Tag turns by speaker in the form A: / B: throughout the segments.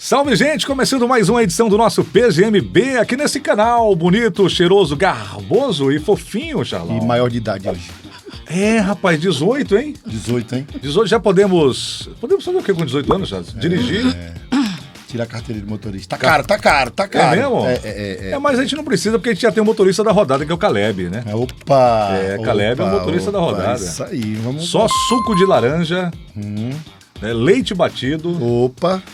A: Salve, gente! Começando mais uma edição do nosso PGMB aqui nesse canal bonito, cheiroso, garboso e fofinho, Charlão.
B: E maior de idade hoje.
A: É, rapaz, 18, hein?
B: 18, hein?
A: 18, já podemos... Podemos fazer o que com 18 anos, já? Dirigir?
B: Tira a carteira de motorista. Tá caro.
A: É mesmo?
B: É.
A: Mas a gente não precisa, porque a gente já tem um motorista da rodada, que é o Caleb, né?
B: Opa!
A: Caleb é o motorista da rodada.
B: Isso aí, vamos...
A: Só suco de laranja, né, leite batido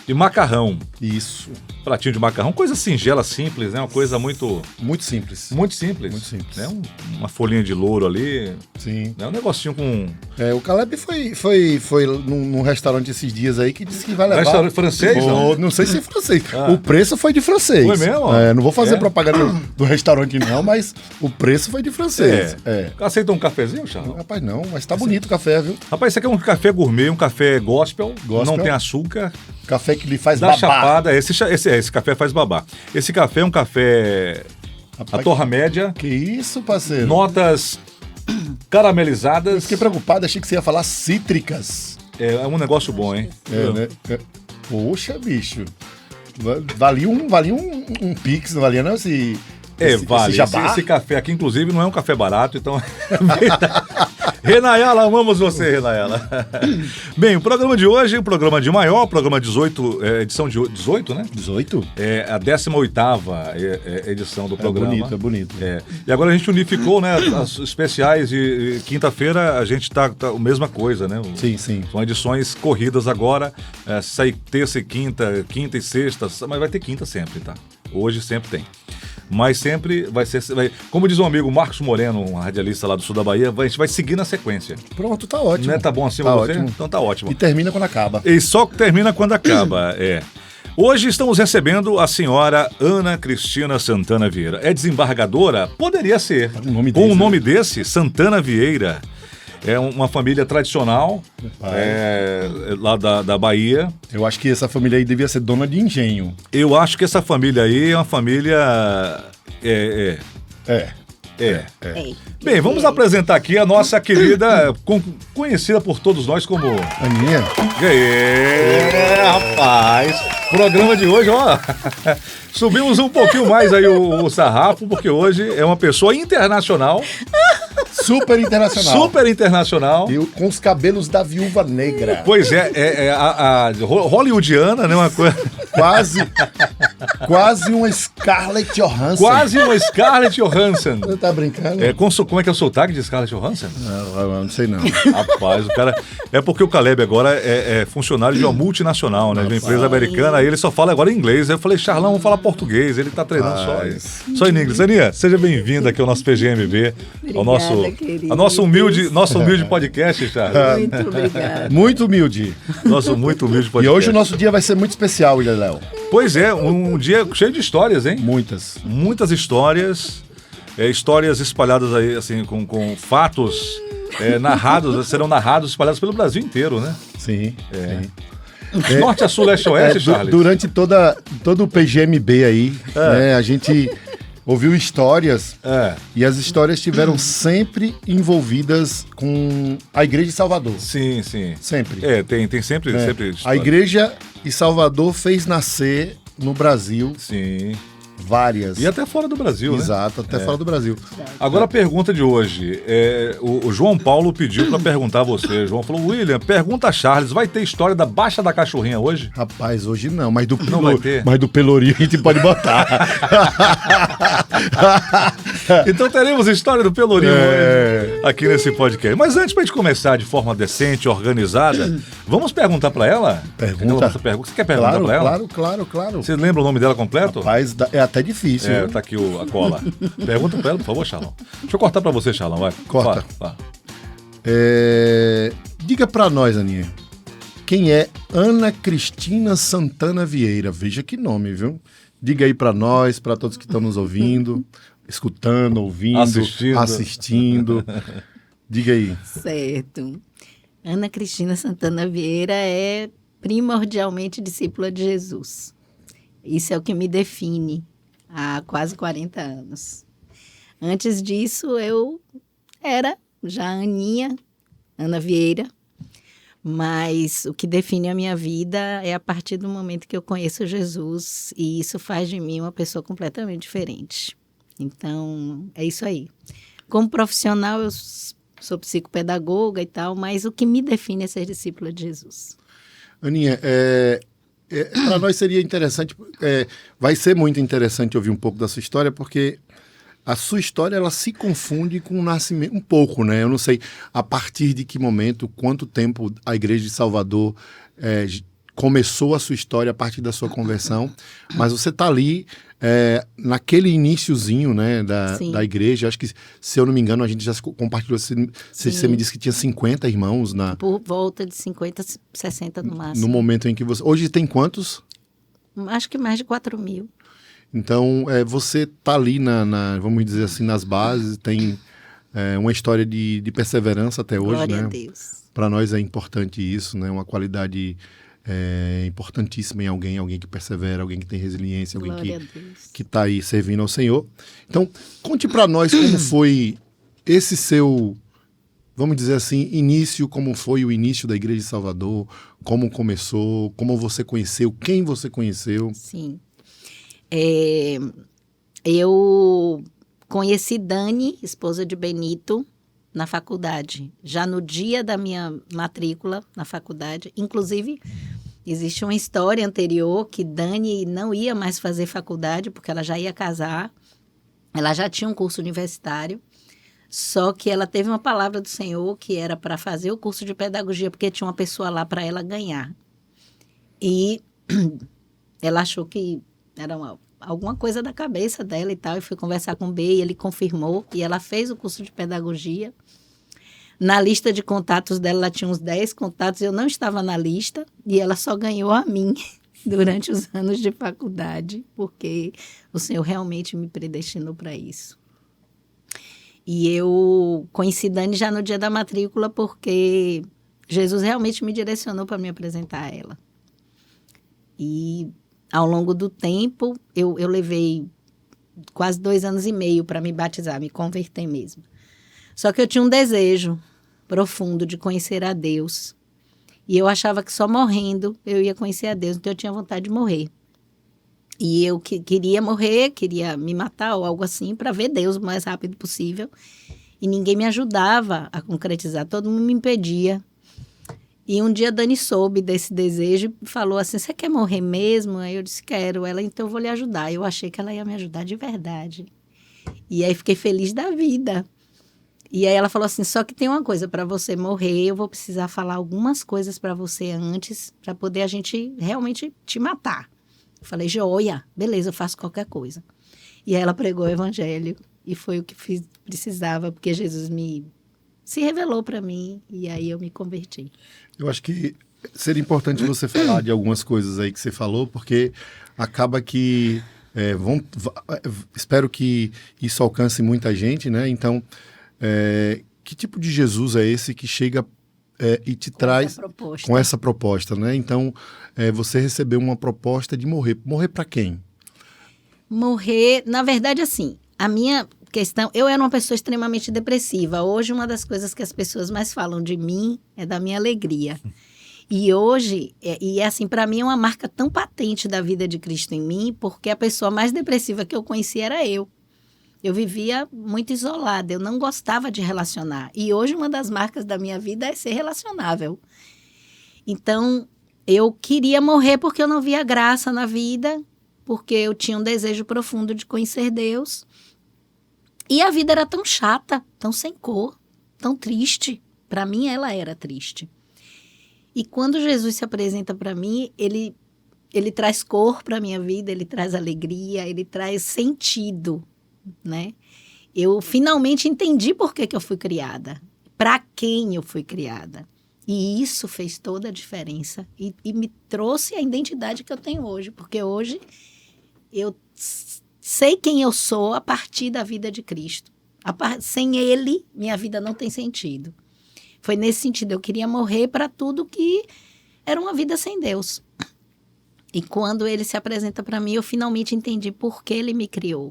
A: e macarrão.
B: Isso.
A: Pratinho de macarrão, coisa singela, simples, né? Uma coisa muito...
B: Muito simples.
A: Muito simples.
B: Muito simples.
A: Né? Uma folhinha de louro ali.
B: Sim.
A: Né? Um negocinho com...
B: O Caleb foi num restaurante esses dias aí que disse que vai levar...
A: Restaurante francês, não?
B: Não sei se é francês. O preço foi de francês.
A: Foi mesmo?
B: Não vou fazer propaganda do restaurante não, mas o preço foi de francês.
A: Aceita um cafezinho, Charles?
B: Rapaz, não, mas tá bonito o café, viu?
A: Rapaz, isso aqui é um café gourmet, um café gospel. Não tem açúcar.
B: Café que lhe faz
A: da
B: babar.
A: Chapada, esse café faz babar. Esse café é um café...
B: Rapaz,
A: a torra média.
B: Que isso, parceiro?
A: Notas caramelizadas.
B: Eu fiquei preocupado, achei que você ia falar cítricas.
A: É um negócio bom, hein?
B: Né? Poxa, bicho. Valia um pix, não valia não
A: vale. Esse café aqui, inclusive, não é um café barato, então... Renayala, amamos você, Renayala. Bem, o programa de hoje é um programa de maior, programa 18, edição de 18, né?
B: 18?
A: É a 18ª edição do programa.
B: É bonito.
A: E agora a gente unificou, né, as especiais de quinta-feira, a gente tá a mesma coisa, né?
B: Sim.
A: São edições corridas agora, sai terça e quinta e sexta, mas vai ter quinta sempre, tá? Hoje sempre tem. Mas sempre vai ser... como diz um amigo, Marcos Moreno, um radialista lá do sul da Bahia, a gente vai seguir na sequência.
B: Pronto, tá ótimo.
A: Né? Tá bom assim
B: tá
A: pra você?
B: Ótimo.
A: Então tá ótimo.
B: E termina quando acaba.
A: E só termina quando acaba, Hoje estamos recebendo a senhora Ana Cristina Santana Vieira. É desembargadora? Poderia ser. Com o nome desse, Santana Vieira. É uma família tradicional, lá da Bahia.
B: Eu acho que essa família aí devia ser dona de engenho.
A: Eu acho que essa família aí é uma família... Bem, vamos apresentar aqui a nossa querida, conhecida por todos nós como...
B: Aninha.
A: Rapaz. Programa de hoje, ó. Subimos um pouquinho mais aí o sarrafo, porque hoje é uma pessoa internacional.
B: Super internacional.
A: Super internacional.
B: E com os cabelos da Viúva Negra.
A: Pois a hollywoodiana, né? Uma coisa...
B: Quase uma Scarlett Johansson.
A: Quase uma Scarlett Johansson.
B: Você tá brincando?
A: Como é que é o sotaque de Scarlett Johansson?
B: Não sei não.
A: Rapaz, o cara... É porque o Caleb agora é funcionário de uma multinacional, né? De uma empresa americana, aí ele só fala agora inglês. Aí eu falei, Charlão, vamos falar português. Ele tá treinando só em inglês. Aninha, seja bem-vinda aqui ao nosso PGMB. Ao nosso humilde podcast, Charles.
C: Muito obrigada.
B: Muito humilde.
A: Nosso muito humilde podcast.
B: E hoje o nosso dia vai ser muito especial, William Léo.
A: Pois é, um dia cheio de histórias, hein? Muitas histórias. Histórias espalhadas aí, assim, com fatos serão narrados, espalhados pelo Brasil inteiro, né?
B: Sim.
A: Norte a sul, leste a oeste, Charles?
B: Durante todo o PGMB aí, né, a gente ouviu histórias e as histórias estiveram sempre envolvidas com a Igreja de Salvador.
A: Sim.
B: Sempre.
A: Tem sempre história.
B: A Igreja de Salvador fez nascer no Brasil...
A: Sim.
B: Várias.
A: E até fora do Brasil, né?
B: Exato, até fora do Brasil.
A: Agora a pergunta de hoje. O João Paulo pediu para perguntar a você. João falou, William, pergunta a Charles, vai ter história da Baixa da Cachorrinha hoje?
B: Rapaz, hoje não, mas do Pelourinho a gente pode botar.
A: Então teremos história do Pelourinho aqui nesse podcast. Mas antes, pra gente começar de forma decente, organizada, vamos perguntar para ela?
B: Pergunta.
A: Você quer perguntar para ela?
B: Claro.
A: Você lembra o nome dela completo?
B: Rapaz, é até difícil.
A: Tá aqui a cola. Pergunta pra ela, por favor, Charlão. Deixa eu cortar pra você, Charlão, vai.
B: Corta.
A: Vai.
B: Diga pra nós, Aninha, quem é Ana Cristina Santana Vieira? Veja que nome, viu? Diga aí pra nós, pra todos que estão nos ouvindo, escutando, ouvindo, assistindo. Diga aí.
C: Certo. Ana Cristina Santana Vieira é primordialmente discípula de Jesus. Isso é o que me define há quase 40 anos. Antes disso, eu era já Ana Vieira, Mas o que define a minha vida é a partir do momento que eu conheço Jesus, e isso faz de mim uma pessoa completamente diferente. Então, é isso aí. Como profissional, eu sou psicopedagoga e tal, mas o que me define é ser discípula de Jesus.
B: Aninha, para nós seria interessante, vai ser muito interessante ouvir um pouco da sua história, porque a sua história ela se confunde com o nascimento, um pouco, né? Eu não sei a partir de que momento, quanto tempo a Igreja de Salvador começou a sua história a partir da sua conversão, mas você está ali naquele iniciozinho, né, da igreja. Acho que, se eu não me engano, a gente já compartilhou, você me disse que tinha 50 irmãos.
C: Por volta de 50, 60 no máximo.
B: No momento em que você... Hoje tem quantos?
C: Acho que mais de 4.000.
B: Então, você está ali, vamos dizer assim, nas bases, tem uma história de perseverança até hoje.
C: Glória
B: né?
C: a Deus.
B: Para nós é importante isso, né? Uma qualidade importantíssima em alguém que persevera, alguém que tem resiliência, alguém que está aí servindo ao Senhor. Então, conte para nós como foi esse seu, vamos dizer assim, início, como foi o início da Igreja de Salvador, como começou, como você conheceu, quem você conheceu.
C: Sim. Eu conheci Dani, esposa de Benito, na faculdade. Já no dia da minha matrícula na faculdade. Inclusive, existe uma história anterior que Dani não ia mais fazer faculdade porque ela já ia casar. Ela já tinha um curso universitário. Só que ela teve uma palavra do Senhor que era para fazer o curso de pedagogia, porque tinha uma pessoa lá para ela ganhar. E ela achou que era alguma coisa da cabeça dela e tal, e fui conversar com o B, e ele confirmou, e ela fez o curso de pedagogia. Na lista de contatos dela, ela tinha uns 10 contatos, eu não estava na lista, e ela só ganhou a mim durante os anos de faculdade, porque o Senhor realmente me predestinou para isso. E eu conheci Dani já no dia da matrícula, porque Jesus realmente me direcionou para me apresentar a ela. E ao longo do tempo, eu levei quase 2 anos e meio para me batizar, me converter mesmo. Só que eu tinha um desejo profundo de conhecer a Deus. E eu achava que só morrendo eu ia conhecer a Deus, então eu tinha vontade de morrer. E eu queria morrer, queria me matar ou algo assim, para ver Deus o mais rápido possível. E ninguém me ajudava a concretizar, todo mundo me impedia. E um dia a Dani soube desse desejo e falou assim, você quer morrer mesmo? Aí eu disse, quero. Ela, então eu vou lhe ajudar. Eu achei que ela ia me ajudar de verdade. E aí fiquei feliz da vida. E aí ela falou assim, só que tem uma coisa, para você morrer, eu vou precisar falar algumas coisas para você antes, para poder a gente realmente te matar. Eu falei, joia, beleza, eu faço qualquer coisa. E aí ela pregou o evangelho e foi o que precisava, porque Jesus se revelou para mim e aí eu me converti.
B: Eu acho que seria importante você falar de algumas coisas aí que você falou, porque acaba que espero que isso alcance muita gente, né? Então, que tipo de Jesus é esse que chega e te traz com essa proposta, né? Então, você recebeu uma proposta de morrer. Morrer para quem?
C: Morrer, na verdade, assim, a minha questão, eu era uma pessoa extremamente depressiva. Hoje, uma das coisas que as pessoas mais falam de mim é da minha alegria. E hoje, assim, para mim é uma marca tão patente da vida de Cristo em mim, porque a pessoa mais depressiva que eu conheci era eu. Eu vivia muito isolada, eu não gostava de relacionar. E hoje uma das marcas da minha vida é ser relacionável. Então, eu queria morrer porque eu não via graça na vida, porque eu tinha um desejo profundo de conhecer Deus. E a vida era tão chata, tão sem cor, tão triste. Para mim, ela era triste. E quando Jesus se apresenta para mim, ele traz cor para a minha vida, ele traz alegria, ele traz sentido, né? Eu finalmente entendi por que eu fui criada, para quem eu fui criada. E isso fez toda a diferença e me trouxe a identidade que eu tenho hoje, porque hoje eu sei quem eu sou a partir da vida de Cristo. Sem ele, minha vida não tem sentido. Foi nesse sentido, eu queria morrer para tudo que era uma vida sem Deus. E quando ele se apresenta para mim, eu finalmente entendi por que ele me criou.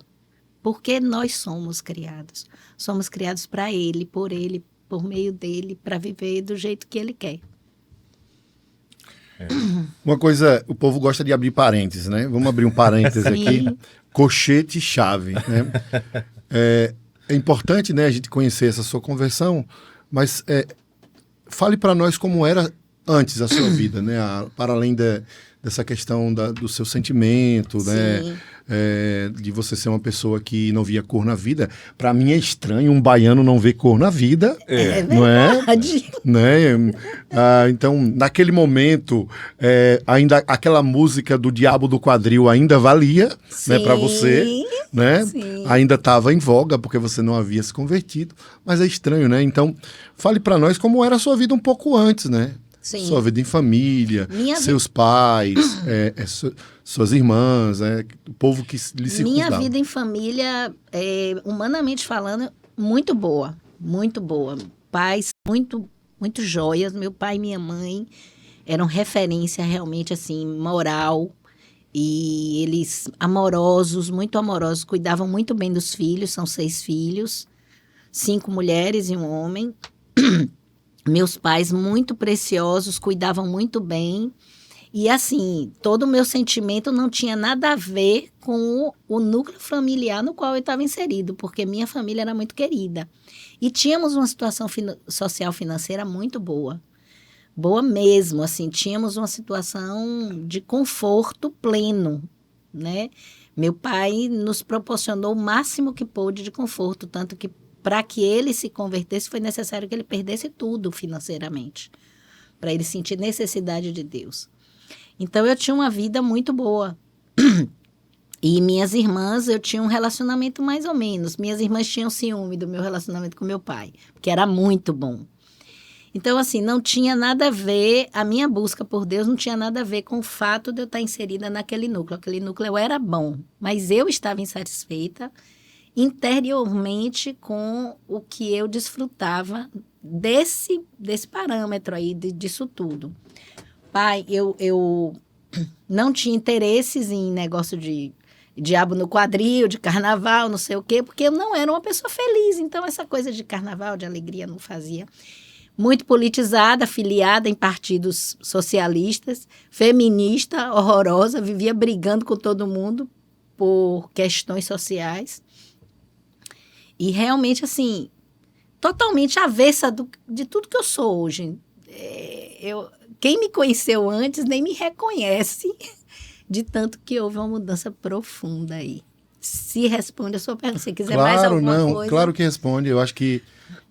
C: Porque nós somos criados. Somos criados para ele, por meio dele, para viver do jeito que ele quer.
B: Uma coisa, o povo gosta de abrir parênteses, né? Vamos abrir um parênteses aqui. Colchete-chave, né? É importante, né, a gente conhecer essa sua conversão, mas fale para nós como era antes a sua vida, né? Para além dessa questão do seu sentimento, né? De você ser uma pessoa que não via cor na vida. Para mim é estranho um baiano não ver cor na vida, não é? Né? Então, naquele momento, ainda aquela música do Diabo do Quadril ainda valia, né, para você, né? Sim. Ainda estava em voga porque você não havia se convertido, mas é estranho, né? Então, fale para nós como era a sua vida um pouco antes, né? Sim. Sua vida em família, seus pais, suas irmãs, o povo que lhe circundava.
C: Minha vida em família, humanamente falando, muito boa, muito boa. Pais muito, muito joias. Meu pai e minha mãe eram referência realmente assim, moral. E eles muito amorosos, cuidavam muito bem dos filhos, são 6 filhos, 5 mulheres e um homem. Meus pais muito preciosos, cuidavam muito bem. E assim, todo o meu sentimento não tinha nada a ver com o núcleo familiar no qual eu estava inserido, porque minha família era muito querida. E tínhamos uma situação social financeira muito boa. Boa mesmo, assim, tínhamos uma situação de conforto pleno, né? Meu pai nos proporcionou o máximo que pôde de conforto, tanto que para que ele se convertesse, foi necessário que ele perdesse tudo financeiramente, para ele sentir necessidade de Deus. Então, eu tinha uma vida muito boa. E minhas irmãs, eu tinha um relacionamento mais ou menos. Minhas irmãs tinham ciúme do meu relacionamento com meu pai, porque era muito bom. Então, assim, não tinha nada a ver, a minha busca por Deus não tinha nada a ver com o fato de eu estar inserida naquele núcleo. Aquele núcleo era bom, mas eu estava insatisfeita interiormente com o que eu desfrutava desse parâmetro aí, disso tudo. Pai, eu não tinha interesses em negócio de diabo no quadril, de carnaval, não sei o quê, porque eu não era uma pessoa feliz. Então, essa coisa de carnaval, de alegria, não fazia. Muito politizada, afiliada em partidos socialistas, feminista, horrorosa, vivia brigando com todo mundo por questões sociais. E realmente, assim, totalmente avessa de tudo que eu sou hoje. Quem me conheceu antes nem me reconhece, de tanto que houve uma mudança profunda aí. Se responde a sua pergunta, se quiser mais alguma coisa.
B: Claro que responde. Eu acho que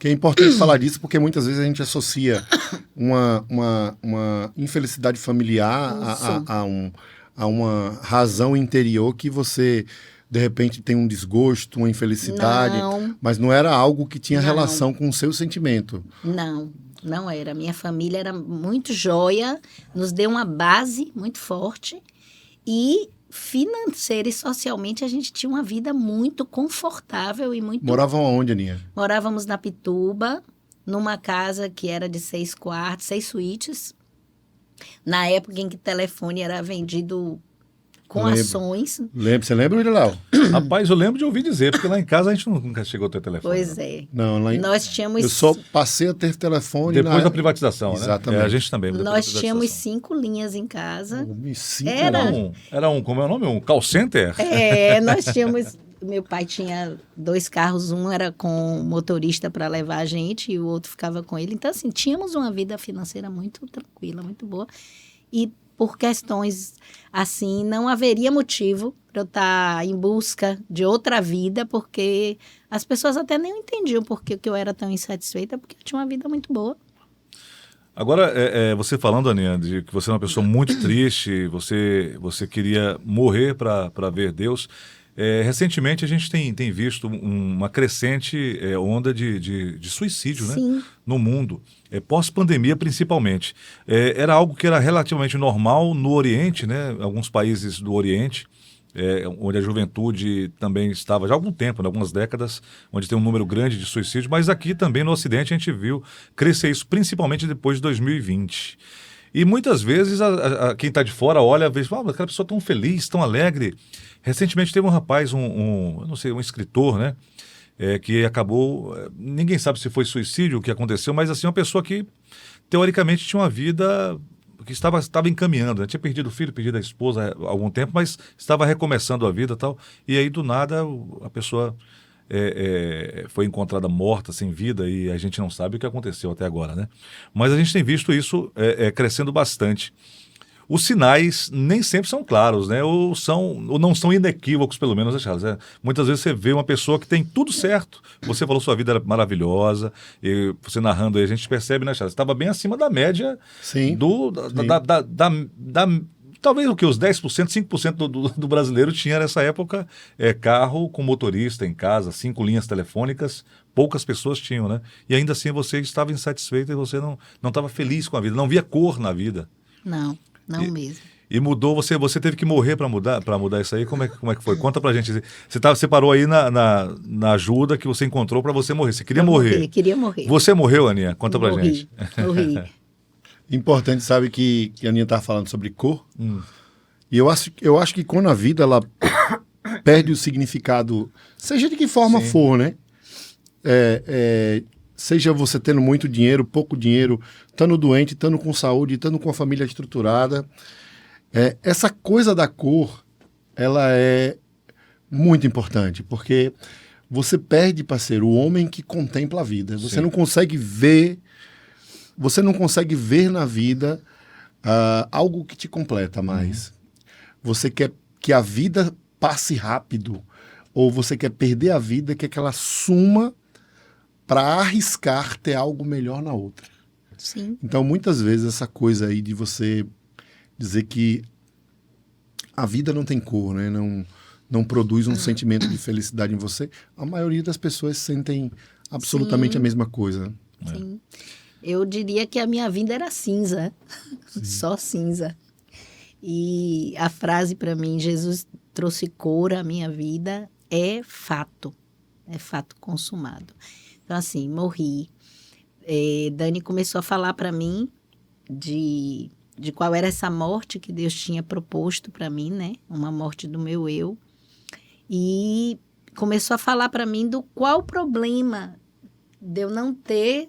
B: é importante falar disso, porque muitas vezes a gente associa uma infelicidade familiar a uma razão interior que você, de repente, tem um desgosto, uma infelicidade, mas não era algo que tinha relação com o seu sentimento.
C: Não era. Minha família era muito joia, nos deu uma base muito forte e financeira e socialmente a gente tinha uma vida muito confortável e muito...
B: Moravam aonde, Aninha?
C: Morávamos na Pituba, numa casa que era de 6 quartos, 6 suítes. Na época em que o telefone era vendido com ações.
B: Você lembra, Irilau?
A: Rapaz, eu lembro de ouvir dizer, porque lá em casa a gente nunca chegou a ter telefone.
C: Pois é.
B: Nós tínhamos... Eu só passei a ter telefone...
A: Depois da privatização,
B: Exatamente.
A: Né? A gente também.
C: Nós tínhamos 5 linhas em casa.
B: 5
A: Era como é o nome? Um call center?
C: Nós tínhamos... Meu pai tinha 2 carros, um era com motorista para levar a gente e o outro ficava com ele. Então, assim, tínhamos uma vida financeira muito tranquila, muito boa. E por questões assim, não haveria motivo para eu estar em busca de outra vida, porque as pessoas até nem entendiam por que eu era tão insatisfeita, porque eu tinha uma vida muito boa.
A: Agora, você falando, Aninha, de que você é uma pessoa muito triste, você queria morrer para ver Deus. Recentemente a gente tem visto uma crescente onda de suicídio, né, no mundo, pós-pandemia principalmente. Era algo que era relativamente normal no Oriente, né, alguns países do Oriente, onde a juventude também estava já há algum tempo, né, algumas décadas, onde tem um número grande de suicídios, mas aqui também no Ocidente a gente viu crescer isso, principalmente depois de 2020. E muitas vezes quem está de fora olha e vê, aquela pessoa tão feliz, tão alegre. Recentemente teve um rapaz, eu não sei, um escritor, né? Que acabou, ninguém sabe se foi suicídio, o que aconteceu, mas assim, uma pessoa que teoricamente tinha uma vida que estava encaminhando, né? Tinha perdido o filho, perdido a esposa há algum tempo, mas estava recomeçando a vida e tal. E aí, do nada, a pessoa foi encontrada morta, sem vida, e a gente não sabe o que aconteceu até agora, né? Mas a gente tem visto isso crescendo bastante. Os sinais nem sempre são claros, né? Ou não são inequívocos, pelo menos, né, Charles? Muitas vezes você vê uma pessoa que tem tudo certo. Você falou sua vida era maravilhosa, e você narrando aí, a gente percebe, né, Charles? Estava bem acima da média.
B: Sim.
A: Talvez os 10%, 5% do brasileiro tinha nessa época carro com motorista em casa, 5 linhas telefônicas, poucas pessoas tinham, né? E ainda assim você estava insatisfeito e você não estava feliz com a vida, não via cor na vida.
C: Não mesmo.
A: E mudou, você teve que morrer para mudar isso aí? Como é que foi? Conta pra gente. Você parou aí na ajuda que você encontrou para você morrer. Você queria morrer.
C: Queria morrer.
A: Você morreu, Aninha? Conta pra gente.
C: Morri.
B: Importante, sabe, que a Aninha estava falando sobre cor. E eu acho que quando a vida ela perde o significado, seja de que forma for, né? Seja você tendo muito dinheiro, pouco dinheiro, estando doente, estando com saúde, estando com a família estruturada. Essa coisa da cor, ela é muito importante, porque você perde, parceiro, o homem que contempla a vida. Você não consegue ver na vida algo que te completa mais. Você quer que a vida passe rápido, ou você quer perder a vida, quer que ela suma para arriscar ter algo melhor na outra.
C: Sim.
B: Então, muitas vezes, essa coisa aí de você dizer que a vida não tem cor, né? Não produz um sentimento de felicidade em você, a maioria das pessoas sentem absolutamente a mesma coisa.
C: Sim. Eu diria que a minha vida era cinza, só cinza. E a frase para mim, Jesus trouxe cor à minha vida, é fato consumado. Então, assim, morri. Dani começou a falar para mim de qual era essa morte que Deus tinha proposto para mim, né? Uma morte do meu eu. E começou a falar para mim do qual problema de eu não ter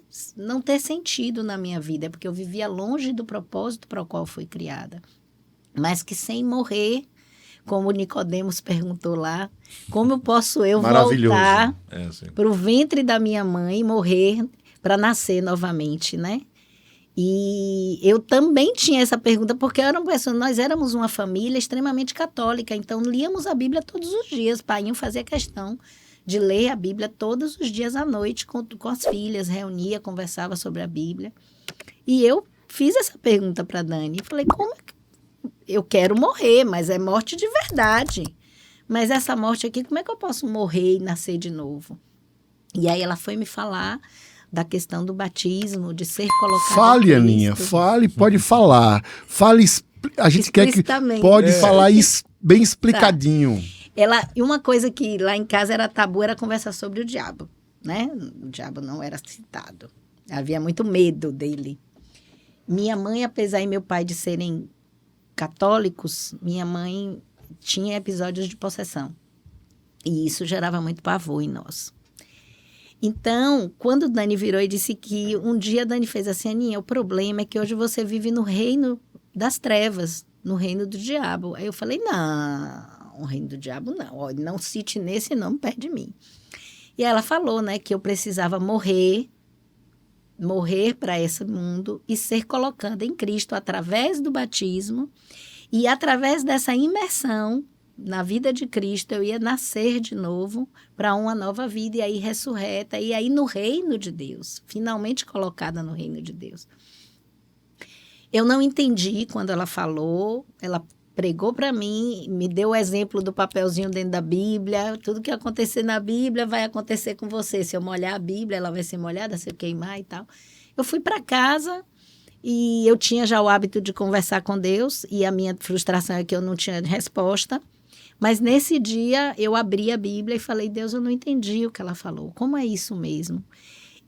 C: sentido na minha vida, porque eu vivia longe do propósito para o qual fui criada. Mas que sem morrer, como o Nicodemos perguntou lá, como posso eu voltar para o ventre da minha mãe e morrer para nascer novamente, né? E eu também tinha essa pergunta, porque nós éramos uma família extremamente católica, então líamos a Bíblia todos os dias. Painho fazia questão de ler a Bíblia todos os dias à noite com as filhas, reunia, conversava sobre a Bíblia. E eu fiz essa pergunta para Dani, falei, como é que eu quero morrer, mas é morte de verdade. Mas essa morte aqui, como é que eu posso morrer e nascer de novo? E aí ela foi me falar da questão do batismo, de ser colocado
B: Fale, Aninha, fale, pode falar. Fale, a gente quer que pode falar bem explicadinho.
C: Tá. E uma coisa que lá em casa era tabu, era conversar sobre o diabo, né? O diabo não era citado. Havia muito medo dele. Minha mãe, apesar de meu pai de serem católicos, minha mãe tinha episódios de possessão. E isso gerava muito pavor em nós. Então, quando Dani virou e disse que um dia Dani fez assim, Aninha, o problema é que hoje você vive no reino das trevas, no reino do diabo. Aí eu falei, não, o reino do diabo não, não cite nesse nome perto de mim. E ela falou, né, que eu precisava morrer para esse mundo e ser colocada em Cristo através do batismo, e através dessa imersão na vida de Cristo eu ia nascer de novo para uma nova vida, e aí ressurreta, e aí no reino de Deus, finalmente colocada no reino de Deus. Eu não entendi quando ela falou, ela pregou para mim, me deu o exemplo do papelzinho dentro da Bíblia, tudo que acontecer na Bíblia vai acontecer com você. Se eu molhar a Bíblia, ela vai ser molhada, se eu queimar e tal. Eu fui para casa e eu tinha já o hábito de conversar com Deus, e a minha frustração é que eu não tinha resposta. Mas nesse dia eu abri a Bíblia e falei, Deus, eu não entendi o que ela falou, como é isso mesmo?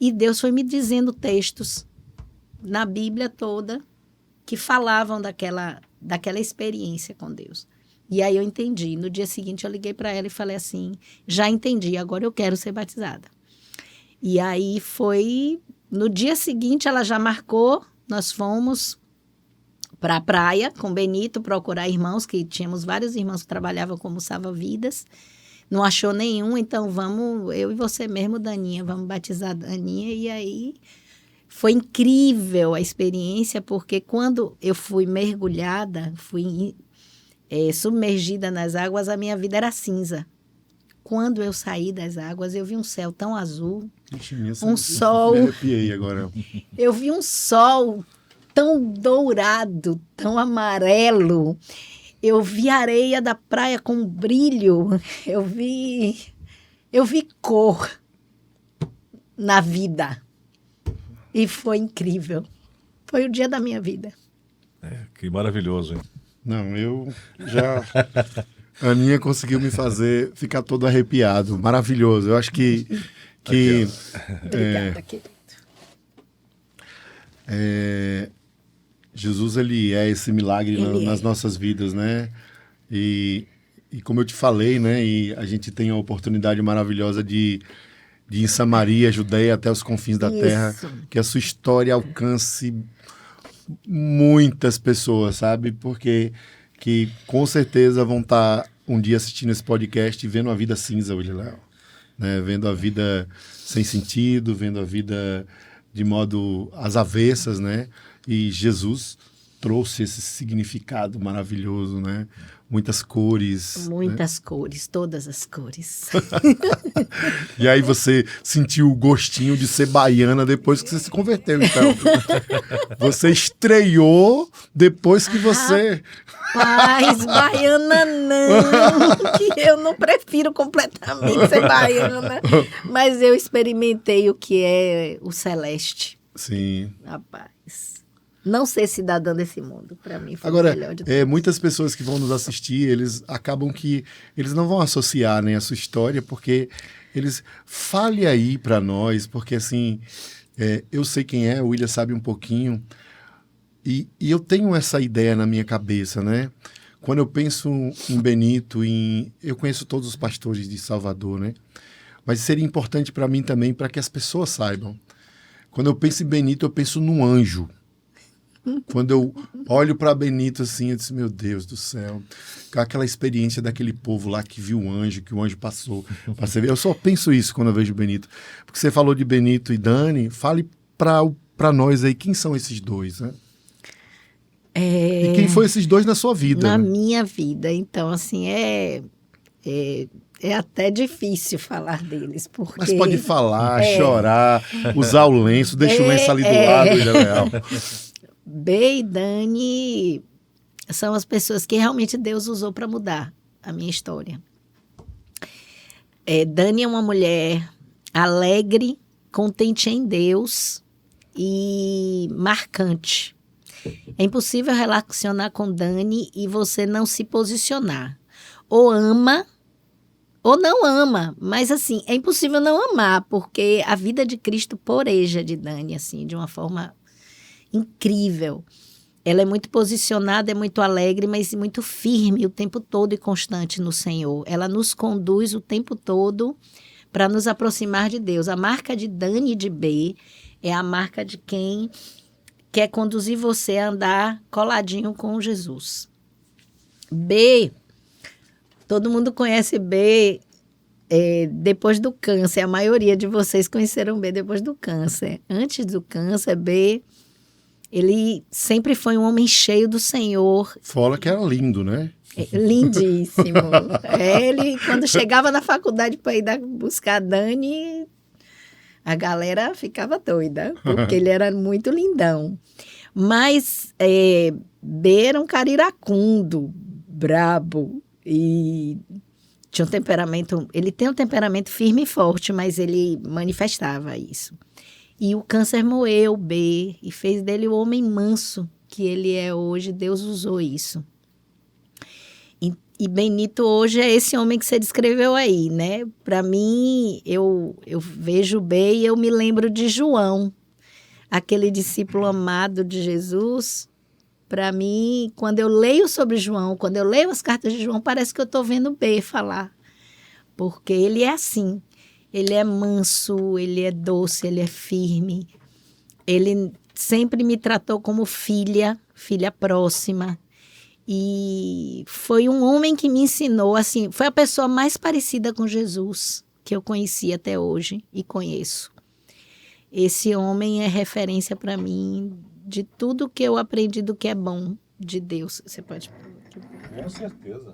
C: E Deus foi me dizendo textos na Bíblia toda que falavam daquela experiência com Deus. E aí eu entendi. No dia seguinte eu liguei para ela e falei assim, já entendi, agora eu quero ser batizada. E aí foi, no dia seguinte ela já marcou, nós fomos para a praia com Benito, procurar irmãos, que tínhamos vários irmãos que trabalhavam como salva-vidas. Não achou nenhum, então vamos, eu e você mesmo, Daninha, vamos batizar a Daninha. E aí foi incrível a experiência, porque quando eu fui mergulhada, fui submergida nas águas, a minha vida era cinza. Quando eu saí das águas, eu vi um céu tão azul, um sol...
B: Me arrepiei agora.
C: Eu vi um sol tão dourado, tão amarelo. Eu vi a areia da praia com brilho. Eu vi cor na vida. E foi incrível. Foi o dia da minha vida.
A: Que maravilhoso, hein?
B: Não, eu já... A Aninha conseguiu me fazer ficar todo arrepiado. Maravilhoso. Eu acho que
C: Obrigada, querido.
B: Jesus, ele é esse milagre nas nossas vidas, né? E como eu te falei, né? E a gente tem a oportunidade maravilhosa de ir em Samaria, Judeia, até os confins da terra, que a sua história alcance muitas pessoas, sabe? Porque que com certeza vão estar um dia assistindo esse podcast e vendo a vida cinza hoje, Léo. Né? Vendo a vida sem sentido, vendo a vida de modo às avessas, né? E Jesus trouxe esse significado maravilhoso, né? Muitas cores.
C: Muitas cores, todas as cores.
B: E aí você sentiu o gostinho de ser baiana depois que você se converteu, então. Você estreou depois que você...
C: Rapaz, baiana não, que eu não prefiro completamente ser baiana, mas eu experimentei o que é o celeste.
B: Sim.
C: Rapaz, não ser cidadã desse mundo, para mim foi
B: agora,
C: o melhor de tudo.
B: Muitas pessoas que vão nos assistir, eles acabam que eles não vão associar, né, a sua história, porque eles... Fale aí para nós, porque assim, eu sei quem é, o William sabe um pouquinho, e eu tenho essa ideia na minha cabeça, né? Quando eu penso em Benito, eu conheço todos os pastores de Salvador, né? Mas seria importante para mim também, para que as pessoas saibam. Quando eu penso em Benito, eu penso num anjo. Quando eu olho para Benito assim, eu disse, meu Deus do céu, aquela experiência daquele povo lá que viu o anjo, que o anjo passou. Eu só penso isso quando eu vejo Benito. Porque você falou de Benito e Dani, fale para nós aí, quem são esses dois, né? E quem foi esses dois na sua vida?
C: Na
B: né?
C: minha vida. Então, assim, é até difícil falar deles, porque...
B: Mas pode falar, chorar, usar o lenço, deixa o lenço ali do lado, Leal.
C: B e Dani são as pessoas que realmente Deus usou para mudar a minha história. Dani é uma mulher alegre, contente em Deus e marcante. É impossível relacionar com Dani e você não se posicionar. Ou ama, ou não ama. Mas, assim, é impossível não amar, porque a vida de Cristo poreja de Dani, assim, de uma forma incrível. Ela é muito posicionada, é muito alegre, mas muito firme o tempo todo e constante no Senhor. Ela nos conduz o tempo todo para nos aproximar de Deus. A marca de Dani e de B é a marca de quem quer conduzir você a andar coladinho com Jesus. B, todo mundo conhece B depois do câncer. A maioria de vocês conheceram B depois do câncer. Antes do câncer, B, ele sempre foi um homem cheio do Senhor.
B: Fala que era lindo, né?
C: Lindíssimo. Ele, quando chegava na faculdade para ir buscar a Dani... A galera ficava doida, porque ele era muito lindão. Mas B era um cara iracundo, brabo, e tinha um temperamento... Ele tem um temperamento firme e forte, mas ele manifestava isso. E o câncer moeu B e fez dele o homem manso que ele é hoje. Deus usou isso. E Benito hoje é esse homem que você descreveu aí, né? Para mim, eu vejo B e eu me lembro de João, aquele discípulo amado de Jesus. Para mim, quando eu leio sobre João, quando eu leio as cartas de João, parece que eu estou vendo B falar. Porque ele é assim. Ele é manso, ele é doce, ele é firme. Ele sempre me tratou como filha filha próxima. E foi um homem que me ensinou, assim, foi a pessoa mais parecida com Jesus que eu conheci até hoje e conheço. Esse homem é referência para mim de tudo que eu aprendi do que é bom de Deus. Você pode...
A: Com certeza.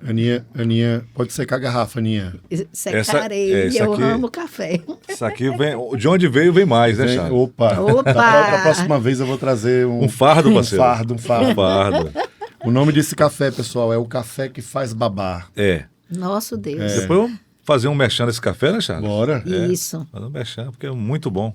B: Aninha, pode secar a garrafa, Aninha.
C: Secarei, eu amo café.
A: Isso aqui vem, de onde veio mais, né, Charles?
B: Opa! Da próxima vez eu vou trazer um
A: fardo, parceiro.
B: Um fardo. O nome desse café, pessoal, é o café que faz babar.
C: Nosso Deus.
A: Depois vamos fazer um merchan desse café, né, Charles?
B: Bora.
C: Isso.
A: Fazer um merchan, porque é muito bom.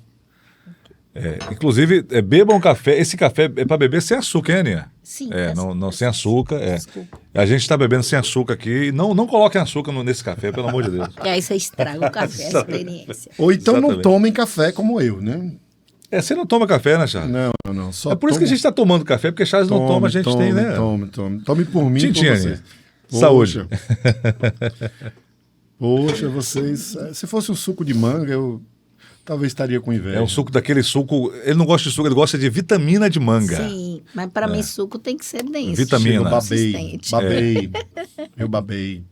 A: Inclusive, bebam café. Esse café é para beber sem açúcar, hein, Aninha?
C: Sim.
A: Não sem açúcar.
C: Desculpa.
A: A gente está bebendo sem açúcar aqui. Não coloquem açúcar nesse café, pelo amor de Deus.
C: E aí você estraga o café, a experiência.
B: Ou então
A: Exatamente.
B: não tomem café como eu, né?
A: Você não toma café, né, Charles?
B: Não.
A: É por isso que a gente está tomando café, porque Charles não toma, a gente tem, né?
B: Tome por mim e por vocês.
A: Saúde.
B: Poxa, vocês... Se fosse um suco de manga, eu talvez estaria com inveja.
A: É um suco daquele suco... Ele não gosta de suco, ele gosta de vitamina de manga.
C: Sim, mas para mim suco tem que ser denso.
A: Vitamina.
B: Eu babei.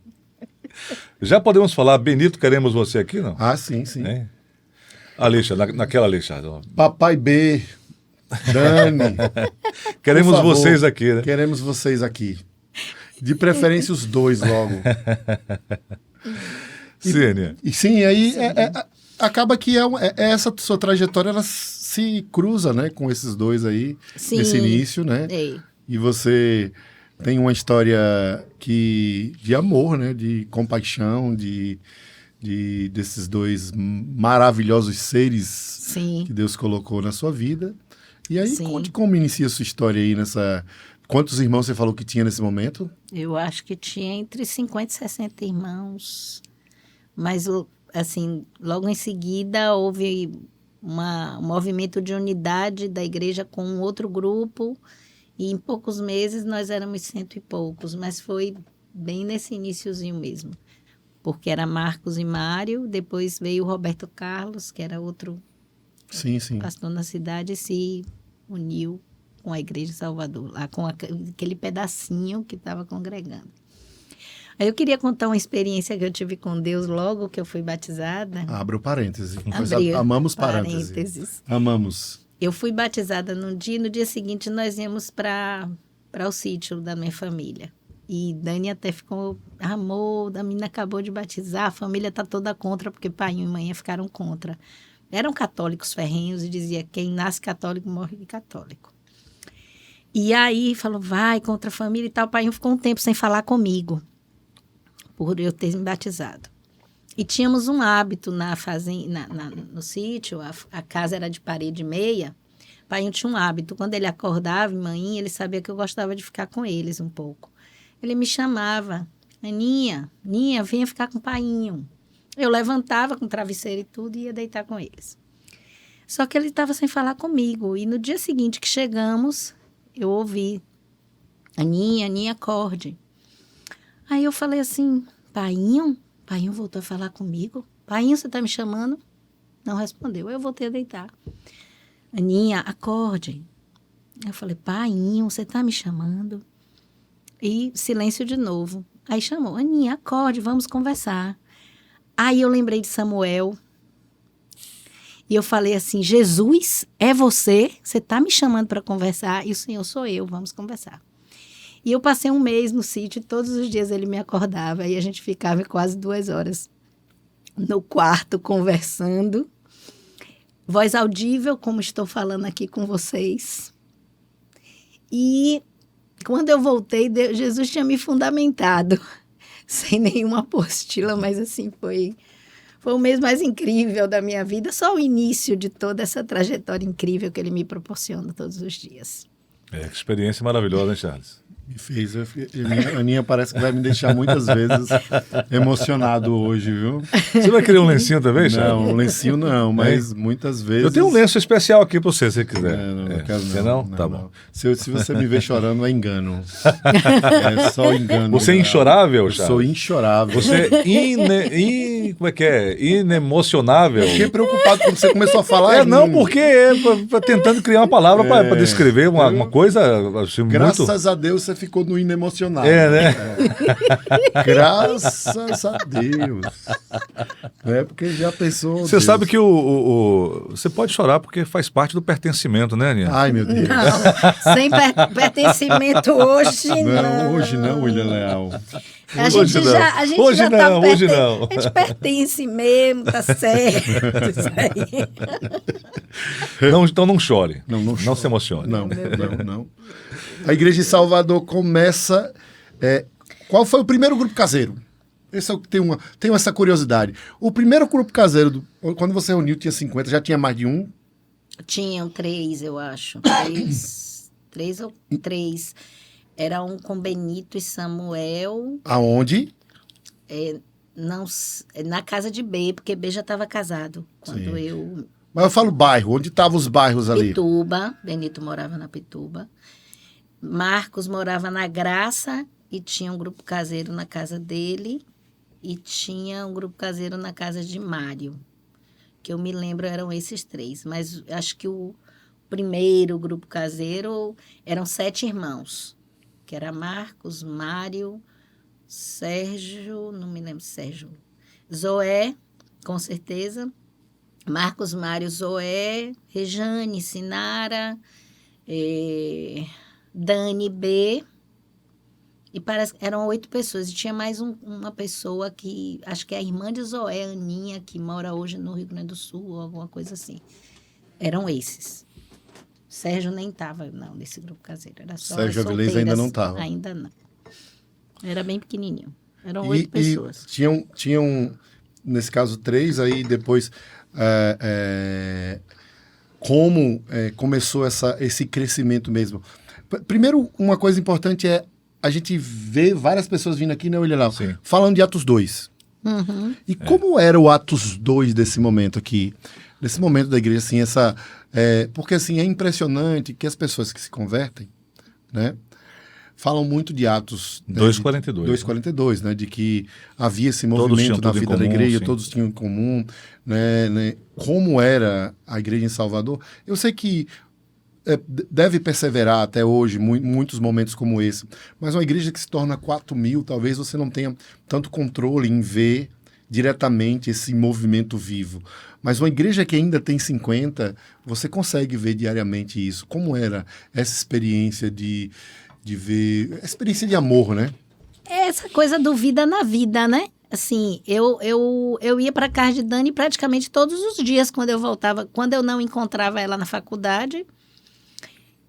A: Já podemos falar, Benito, queremos você aqui, não?
B: Sim.
A: Alixa, naquela Alixa.
B: Papai B, Dani.
A: Queremos
B: por favor,
A: vocês aqui, né?
B: Queremos vocês aqui. De preferência os dois logo.
A: Sim, Aninha.
B: E sim, aí acaba que essa sua trajetória ela se cruza, né, com esses dois aí,
C: Sim.
B: nesse início, né? E você tem uma história de amor, né, de compaixão, desses dois maravilhosos seres
C: Sim.
B: que Deus colocou na sua vida. E aí,
C: Sim.
B: conte como inicia a sua história aí nessa... Quantos irmãos você falou que tinha nesse momento?
C: Eu acho que tinha entre 50 e 60 irmãos. Mas, assim, logo em seguida houve um movimento de unidade da igreja com um outro grupo. E em poucos meses nós éramos 100 e poucos. Mas foi bem nesse iniciozinho mesmo. Porque era Marcos e Mário, depois veio o Roberto Carlos, que era outro pastor na cidade, e se uniu com a Igreja de Salvador, lá com aquele pedacinho que estava congregando. Aí eu queria contar uma experiência que eu tive com Deus logo que eu fui batizada.
B: Abra o parêntese.
C: Amamos
B: parênteses. Amamos.
C: Eu fui batizada num dia, e no dia seguinte nós íamos para o sítio da minha família. E Dani até ficou, amor, a menina acabou de batizar, a família está toda contra, porque pai e mãe ficaram contra. Eram católicos ferrenhos e dizia, quem nasce católico morre de católico. E aí falou, vai contra a família e tal. O pai ficou um tempo sem falar comigo, por eu ter me batizado. E tínhamos um hábito na fazenda, no sítio, a casa era de parede meia. O pai tinha um hábito, quando ele acordava, manhã, ele sabia que eu gostava de ficar com eles um pouco. Ele me chamava, Aninha, venha ficar com o painho. Eu levantava com travesseiro e tudo e ia deitar com eles. Só que ele estava sem falar comigo. E no dia seguinte que chegamos, eu ouvi, Aninha, acorde. Aí eu falei assim, Painho voltou a falar comigo? Painho, você está me chamando? Não respondeu, eu voltei a deitar. Aninha, acorde. Eu falei, Painho, você está me chamando? E silêncio de novo. Aí chamou, Aninha, acorde, vamos conversar. Aí eu lembrei de Samuel. E eu falei assim, Jesus, é você? Você está me chamando para conversar? E o Senhor sou eu, vamos conversar. E eu passei um mês no sítio, todos os dias ele me acordava. E a gente ficava quase 2 horas no quarto conversando. Voz audível, como estou falando aqui com vocês. E quando eu voltei, Jesus tinha me fundamentado, sem nenhuma apostila, mas assim, foi o mês mais incrível da minha vida, só o início de toda essa trajetória incrível que ele me proporciona todos os dias.
A: Que experiência maravilhosa, hein, Charles?
B: Me fez. A Aninha parece que vai me deixar muitas vezes emocionado hoje, viu?
A: Você vai querer um lencinho também, Charles?
B: Não, um lencinho não, mas muitas vezes...
A: Eu tenho um lenço especial aqui para você, se você quiser.
B: Não quero não.
A: Você não? Tá bom.
B: Se você me ver chorando, é engano. É só engano.
A: Você é inchorável,
B: Eu
A: Charles?
B: sou inchorável.
A: Você é como é que é? Inemocionável.
B: Fiquei preocupado quando você começou a falar.
A: Não, porque tentando criar uma palavra para descrever uma coisa assim,
B: Graças a Deus você ficou no inemocionável.
A: Né?
B: Graças a Deus. Porque já pensou...
A: Você sabe que você pode chorar porque faz parte do pertencimento, né, Aninha?
B: Ai, meu Deus.
C: Não, sem pertencimento hoje, não.
B: Hoje não, William Leal.
C: A gente
A: hoje
C: já
A: não,
C: tá
A: hoje não.
C: A gente pertence mesmo, tá certo. Isso aí.
A: Não, então não chore.
B: Não
A: se emocione.
B: Não. A Igreja de Salvador começa... qual foi o primeiro grupo caseiro? Esse é o que tenho essa curiosidade. O primeiro grupo caseiro, quando você reuniu, tinha 50, já tinha mais de um?
C: Tinham 3, eu acho. 3 ou 3. Era um com Benito e Samuel.
B: Aonde?
C: Na casa de B, porque B já estava casado. Quando eu...
B: Mas eu falo bairro, onde estavam os bairros ali?
C: Pituba, Benito morava na Pituba. Marcos morava na Graça e tinha um grupo caseiro na casa dele. E tinha um grupo caseiro na casa de Mário. Que eu me lembro eram esses 3. Mas acho que o primeiro grupo caseiro eram 7 irmãos. Que era Marcos, Mário, Sérgio, não me lembro Sérgio. Zoé, com certeza. Marcos, Mário, Zoé, Rejane, Sinara, Dani, B. E parece que eram 8 pessoas. E tinha mais uma pessoa que, acho que é a irmã de Zoé, Aninha, que mora hoje no Rio Grande do Sul, ou alguma coisa assim. Eram esses. Sérgio nem estava, não, nesse grupo caseiro. Era só
B: Sérgio Avilés ainda não estava.
C: Ainda não. Era bem pequenininho. Eram 8 pessoas.
B: E tinham, nesse caso, 3, aí depois... como começou esse crescimento mesmo? Primeiro, uma coisa importante é a gente vê várias pessoas vindo aqui, né, William, falando de Atos 2.
C: Uhum.
B: E como era o Atos 2 desse momento aqui? Desse momento da igreja, assim, porque assim, é impressionante que as pessoas que se convertem, né, falam muito de Atos 2:42, né, de que havia esse movimento na vida da igreja, todos tinham em comum, né, como era a igreja em Salvador. Eu sei que deve perseverar até hoje, muitos momentos como esse, mas uma igreja que se torna 4.000, talvez você não tenha tanto controle em ver diretamente esse movimento vivo. Mas uma igreja que ainda tem 50, você consegue ver diariamente isso. Como era essa experiência de ver... A experiência de amor, né?
C: Essa coisa do vida na vida, né? Assim, eu ia para casa de Dani praticamente todos os dias quando eu voltava. Quando eu não encontrava ela na faculdade,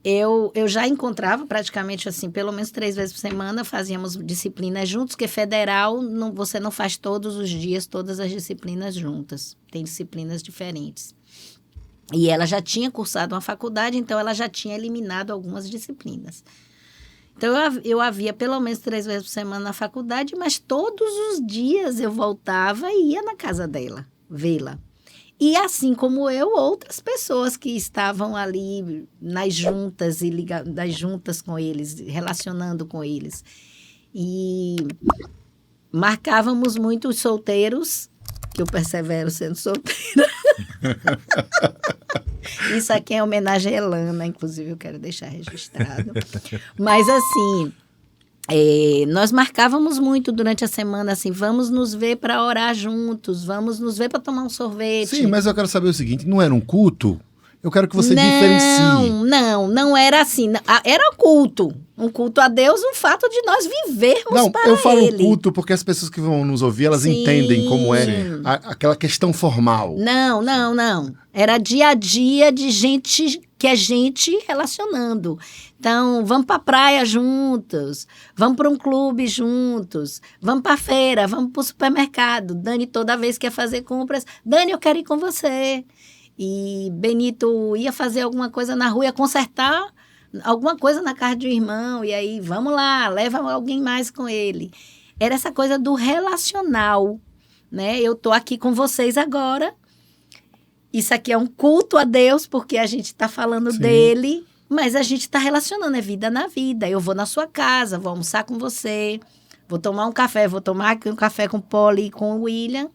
C: eu já encontrava praticamente assim, pelo menos 3 vezes por semana, fazíamos disciplinas juntos, porque federal você não faz todos os dias todas as disciplinas juntas, tem disciplinas diferentes. E ela já tinha cursado uma faculdade, então ela já tinha eliminado algumas disciplinas. Então eu havia pelo menos 3 vezes por semana na faculdade, mas todos os dias eu voltava e ia na casa dela, vê-la. E assim como eu, outras pessoas que estavam ali nas juntas das juntas com eles, relacionando com eles. E marcávamos muito os solteiros, que eu persevero sendo solteira. Isso aqui é homenagem a Elana, inclusive eu quero deixar registrado. Mas assim... nós marcávamos muito durante a semana, assim, vamos nos ver para orar juntos, vamos nos ver para tomar um sorvete.
B: Sim, mas eu quero saber o seguinte, não era um culto? Eu quero que você diferencie.
C: Não era assim, era um culto a Deus, o fato de nós vivermos para Ele.
B: Eu falo culto porque as pessoas que vão nos ouvir, elas entendem como é aquela questão formal.
C: Não. Era dia a dia de gente relacionando. Então, vamos para a praia juntos, vamos para um clube juntos, vamos para a feira, vamos para o supermercado. Dani toda vez quer fazer compras. Dani, eu quero ir com você. E Benito ia fazer alguma coisa na rua, ia consertar alguma coisa na casa de um irmão. E aí, vamos lá, leva alguém mais com ele. Era essa coisa do relacional, né? Eu estou aqui com vocês agora. Isso aqui é um culto a Deus, porque a gente está falando dele, mas a gente está relacionando, é vida na vida. Eu vou na sua casa, vou almoçar com você, vou tomar um café, vou tomar um café com o Poli e com o William.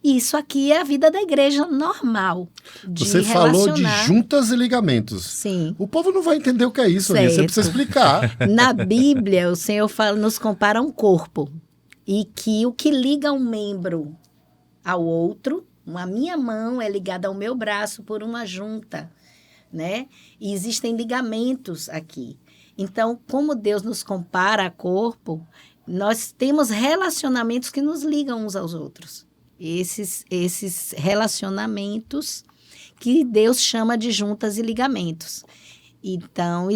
C: Isso aqui é a vida da igreja normal.
B: Você falou de juntas e ligamentos.
C: Sim.
B: O povo não vai entender o que é isso, Aninha. Você precisa explicar.
C: Na Bíblia, o Senhor nos compara a um corpo. E que o que liga um membro ao outro, a minha mão é ligada ao meu braço por uma junta, né? E existem ligamentos aqui. Então, como Deus nos compara a corpo, nós temos relacionamentos que nos ligam uns aos outros. Esses relacionamentos que Deus chama de juntas e ligamentos. Então,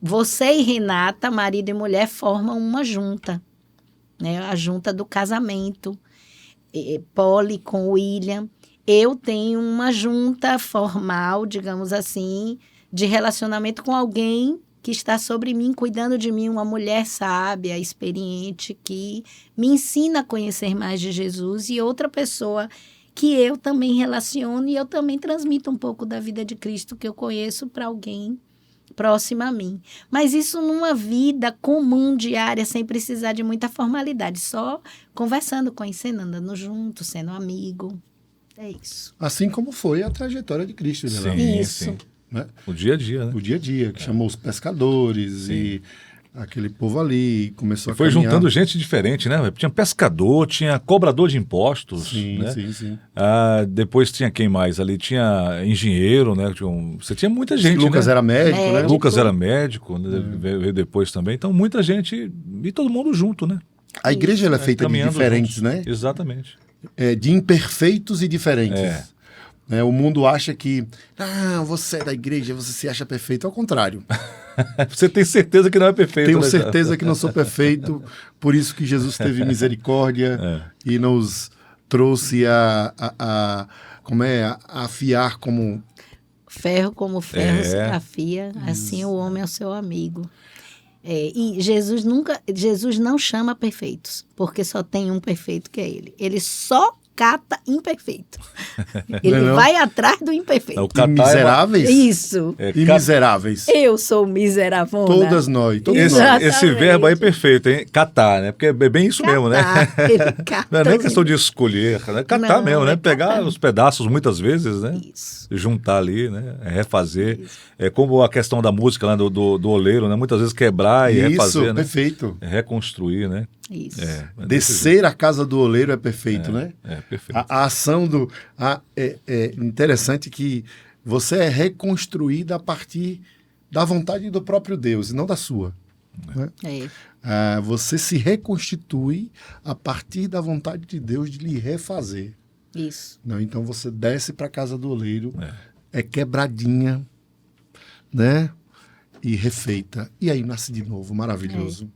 C: você e Renata, marido e mulher, formam uma junta, né? A junta do casamento. Polly com William. Eu tenho uma junta formal, digamos assim, de relacionamento com alguém que está sobre mim, cuidando de mim, uma mulher sábia, experiente, que me ensina a conhecer mais de Jesus, e outra pessoa que eu também relaciono e eu também transmito um pouco da vida de Cristo que eu conheço para alguém próximo a mim. Mas isso numa vida comum, diária, sem precisar de muita formalidade, só conversando, conhecendo, andando junto, sendo amigo. É isso.
B: Assim como foi a trajetória de Cristo, né?
A: Sim,
C: Isso.
A: sim.
B: Né?
A: O dia a dia, né?
B: O dia a dia, que chamou os pescadores e aquele povo ali começou a
A: Foi
B: caminhar.
A: juntando gente diferente, né? Tinha pescador, tinha cobrador de impostos.
B: Sim,
A: né?
B: sim.
A: Depois tinha quem mais? Ali tinha engenheiro, né? Você tinha muita gente,
B: Lucas
A: né?
B: era médico, né?
A: Lucas era médico, né? Veio depois também. Então, muita gente e todo mundo junto, né?
B: A igreja ela é feita de
A: Caminhando
B: diferentes,
A: juntos.
B: né?
A: Exatamente.
B: De imperfeitos e diferentes. O mundo acha que você é da igreja, você se acha perfeito. Ao contrário.
A: Você tem certeza que não é perfeito.
B: Tenho
A: né?
B: certeza que não sou perfeito, por isso que Jesus teve misericórdia e nos trouxe a afiar como...
C: Ferro como ferro se afia, assim o homem é o seu amigo. E Jesus não chama perfeitos, porque só tem um perfeito que é ele. Ele só cata imperfeito. Ele vai atrás do imperfeito.
B: E miseráveis?
C: Isso.
B: E miseráveis.
C: Eu sou miserável.
B: Todas nós.
A: Esse verbo aí é perfeito, hein? Catar, né? Porque é bem isso mesmo, né?
C: Ele cata.
A: Não é nem questão de escolher, né? Catar
C: Não,
A: mesmo, né? Pegar
C: catar.
A: os pedaços muitas vezes, né?
C: Isso.
A: Juntar ali, né? Refazer. É como a questão da música lá do oleiro, né? Muitas vezes quebrar e refazer, né?
B: Perfeito.
A: Reconstruir, né?
C: Isso.
B: Descer a casa do oleiro é perfeito, né?
A: Perfeito.
B: A ação do... É interessante que você é reconstruída a partir da vontade do próprio Deus e não da sua. Né? Você se reconstitui a partir da vontade de Deus de lhe refazer.
C: Isso.
B: Não, então você desce para a casa do oleiro, é quebradinha, né? E refeita. E aí nasce de novo, maravilhoso.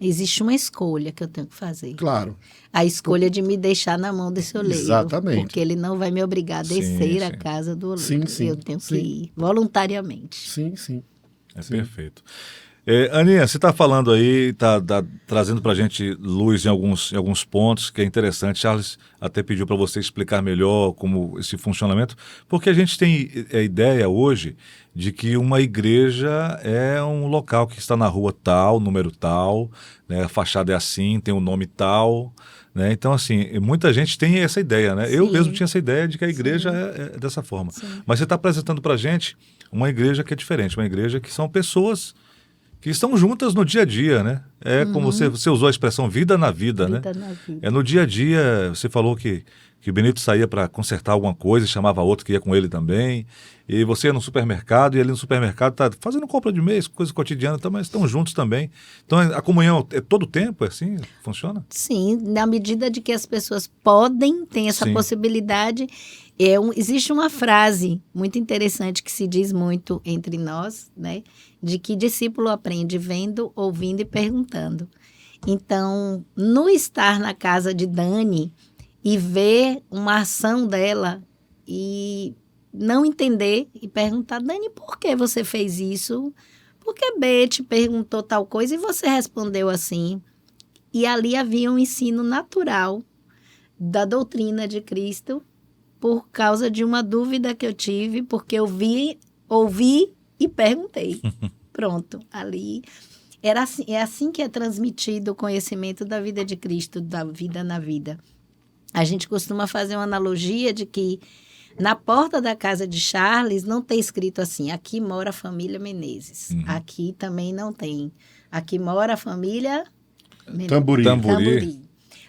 C: Existe uma escolha que eu tenho que fazer.
B: Claro.
C: A escolha de me deixar na mão desse oleiro.
B: Exatamente.
C: Porque ele não vai me obrigar a descer a casa do oleiro.
B: Sim.
C: Eu tenho que ir voluntariamente.
B: Sim.
A: Perfeito. Aninha, você está falando aí, está trazendo para a gente luz em alguns pontos, que é interessante. Charles até pediu para você explicar melhor como esse funcionamento, porque a gente tem a ideia hoje de que uma igreja é um local que está na rua tal, número tal, né, a fachada é assim, tem um nome tal, né? Então, assim, muita gente tem essa ideia, né?
C: Sim.
A: Eu mesmo tinha essa ideia de que a igreja é dessa forma.
C: Sim.
A: Mas você está apresentando para a gente uma igreja que é diferente, uma igreja que são pessoas que estão juntas no dia a dia, né? Como você usou a expressão vida na vida, né?
C: Na vida.
A: No dia a dia, você falou que o Benito saía para consertar alguma coisa e chamava outro que ia com ele também. E você ia no supermercado e ali no supermercado está fazendo compra de mês, coisa cotidiana, mas estão juntos também. Então a comunhão é todo o tempo, é assim? Funciona?
C: Sim, na medida de que as pessoas têm essa possibilidade. Existe uma frase muito interessante que se diz muito entre nós, né? De que discípulo aprende vendo, ouvindo e perguntando. Então, no estar na casa de Dani e ver uma ação dela e não entender e perguntar, Dani, por que você fez isso? Por que Beth perguntou tal coisa e você respondeu assim? E ali havia um ensino natural da doutrina de Cristo por causa de uma dúvida que eu tive, porque eu ouvi e perguntei. Pronto, ali é assim que é transmitido o conhecimento da vida de Cristo, da vida na vida. A gente costuma fazer uma analogia de que na porta da casa de Charles não tem escrito assim, aqui mora a família Menezes. Aqui também não tem. Aqui mora a família Tamburi.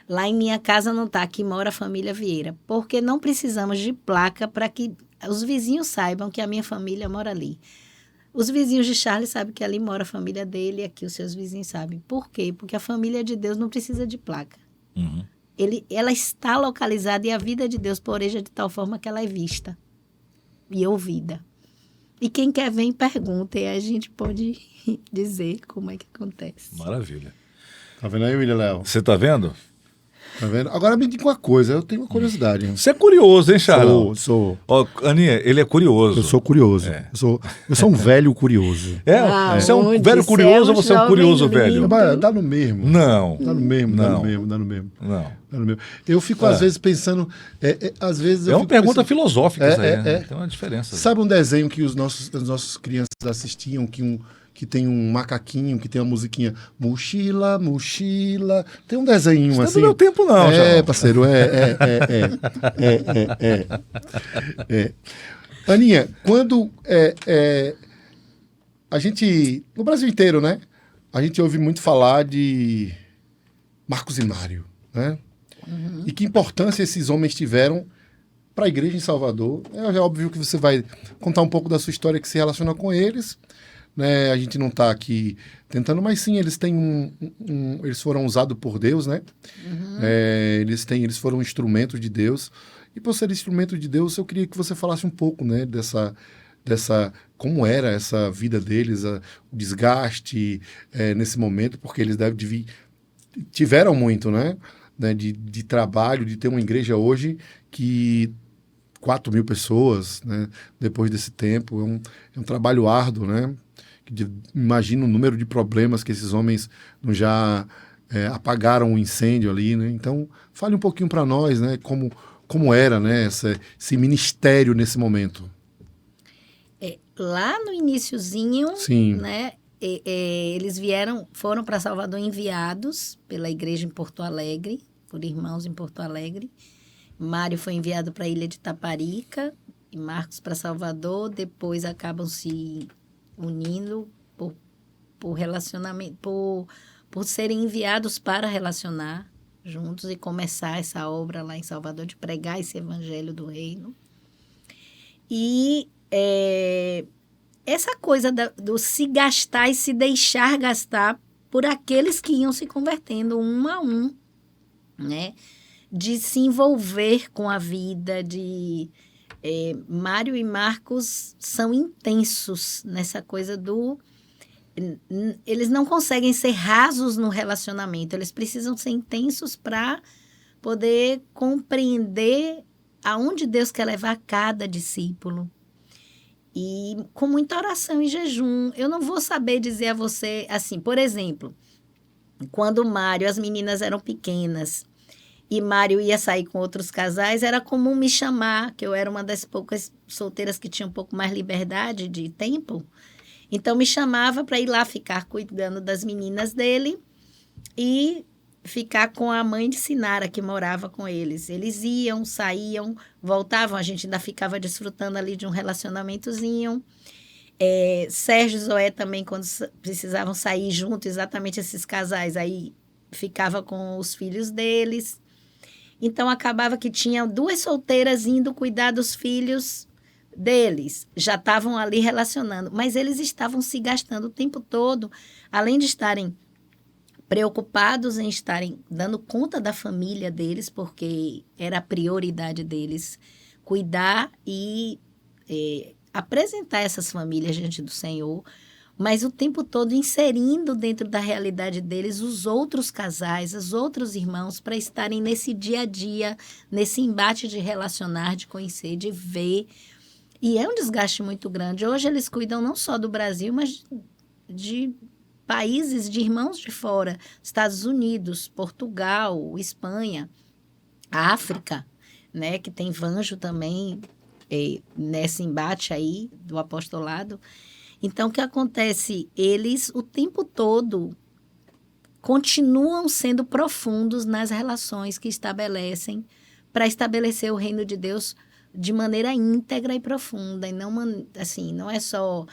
C: Lá em minha casa não está, aqui mora a família Vieira. Porque não precisamos de placa para que os vizinhos saibam que a minha família mora ali. Os vizinhos de Charles sabem que ali mora a família dele e aqui os seus vizinhos sabem. Por quê? Porque a família de Deus não precisa de placa. Ela está localizada e a vida de Deus poreja de tal forma que ela é vista e ouvida. E quem quer vem pergunta e a gente pode dizer como é que acontece.
A: Maravilha.
B: Tá vendo aí, William Léo?
A: Você tá vendo?
B: Tá vendo? Agora me diga uma coisa, eu tenho uma curiosidade.
A: Você é curioso, hein, Charlão?
B: Sou.
A: Ó, Aninha, ele é curioso.
B: Eu sou curioso. Eu sou um velho curioso.
A: Você é um velho curioso ou você é um curioso velho?
B: Dá no mesmo.
A: Não.
B: Dá no mesmo. Eu fico, às vezes, pensando... às vezes
A: uma pergunta filosófica isso aí, né? Tem uma diferença.
B: Sabe um desenho que as nossas crianças assistiam, que tem um macaquinho, que tem uma musiquinha, mochila, mochila. Tem um desenho assim.
A: Não deu tempo, não.
B: Parceiro, Aninha, quando a gente, no Brasil inteiro, né? A gente ouve muito falar de Marcos e Mário, né? E que importância esses homens tiveram para a igreja em Salvador. É óbvio que você vai contar um pouco da sua história que se relaciona com eles, né? A gente não está aqui tentando, mas sim, eles têm eles foram usados por Deus, né? Eles foram instrumentos de Deus. E por ser instrumento de Deus, eu queria que você falasse um pouco, né, dessa como era essa vida deles, o desgaste nesse momento, porque eles tiveram muito, né, de trabalho, de ter uma igreja hoje que 4.000 pessoas, né, depois desse tempo, é um trabalho árduo, né? Imagina o número de problemas que esses homens já apagaram o incêndio ali, né? Então, fale um pouquinho para nós, né? Como era, né? Esse ministério nesse momento.
C: Lá no iniciozinho,
B: sim,
C: né? Eles foram para Salvador enviados pela igreja em Porto Alegre, por irmãos em Porto Alegre. Mário foi enviado para a ilha de Taparica e Marcos para Salvador. Depois acabam se unindo por relacionamento, por serem enviados para relacionar juntos e começar essa obra lá em Salvador, de pregar esse evangelho do reino. E essa coisa do se gastar e se deixar gastar por aqueles que iam se convertendo um a um, né? De se envolver com a vida, Mário e Marcos são intensos nessa coisa eles não conseguem ser rasos no relacionamento, eles precisam ser intensos para poder compreender aonde Deus quer levar cada discípulo. E com muita oração e jejum. Eu não vou saber dizer a você, assim, por exemplo, quando as meninas eram pequenas, e Mário ia sair com outros casais, era comum me chamar, que eu era uma das poucas solteiras que tinha um pouco mais liberdade de tempo. Então, me chamava para ir lá ficar cuidando das meninas dele e ficar com a mãe de Sinara, que morava com eles. Eles iam, saíam, voltavam, a gente ainda ficava desfrutando ali de um relacionamentozinho. Sérgio e Zoé também, quando precisavam sair juntos, exatamente esses casais, aí ficava com os filhos deles. Então, acabava que tinha 2 solteiras indo cuidar dos filhos deles. Já estavam ali relacionando, mas eles estavam se gastando o tempo todo, além de estarem preocupados em estarem dando conta da família deles, porque era a prioridade deles cuidar e apresentar essas famílias diante do Senhor, mas o tempo todo inserindo dentro da realidade deles os outros casais, os outros irmãos, para estarem nesse dia a dia, nesse embate de relacionar, de conhecer, de ver. E é um desgaste muito grande. Hoje eles cuidam não só do Brasil, mas de países, de irmãos de fora, Estados Unidos, Portugal, Espanha, África, né, que tem Vanjo também nesse embate aí do apostolado. Então, o que acontece? Eles, o tempo todo, continuam sendo profundos nas relações que estabelecem para estabelecer o reino de Deus de maneira íntegra e profunda, e não, assim, não é só,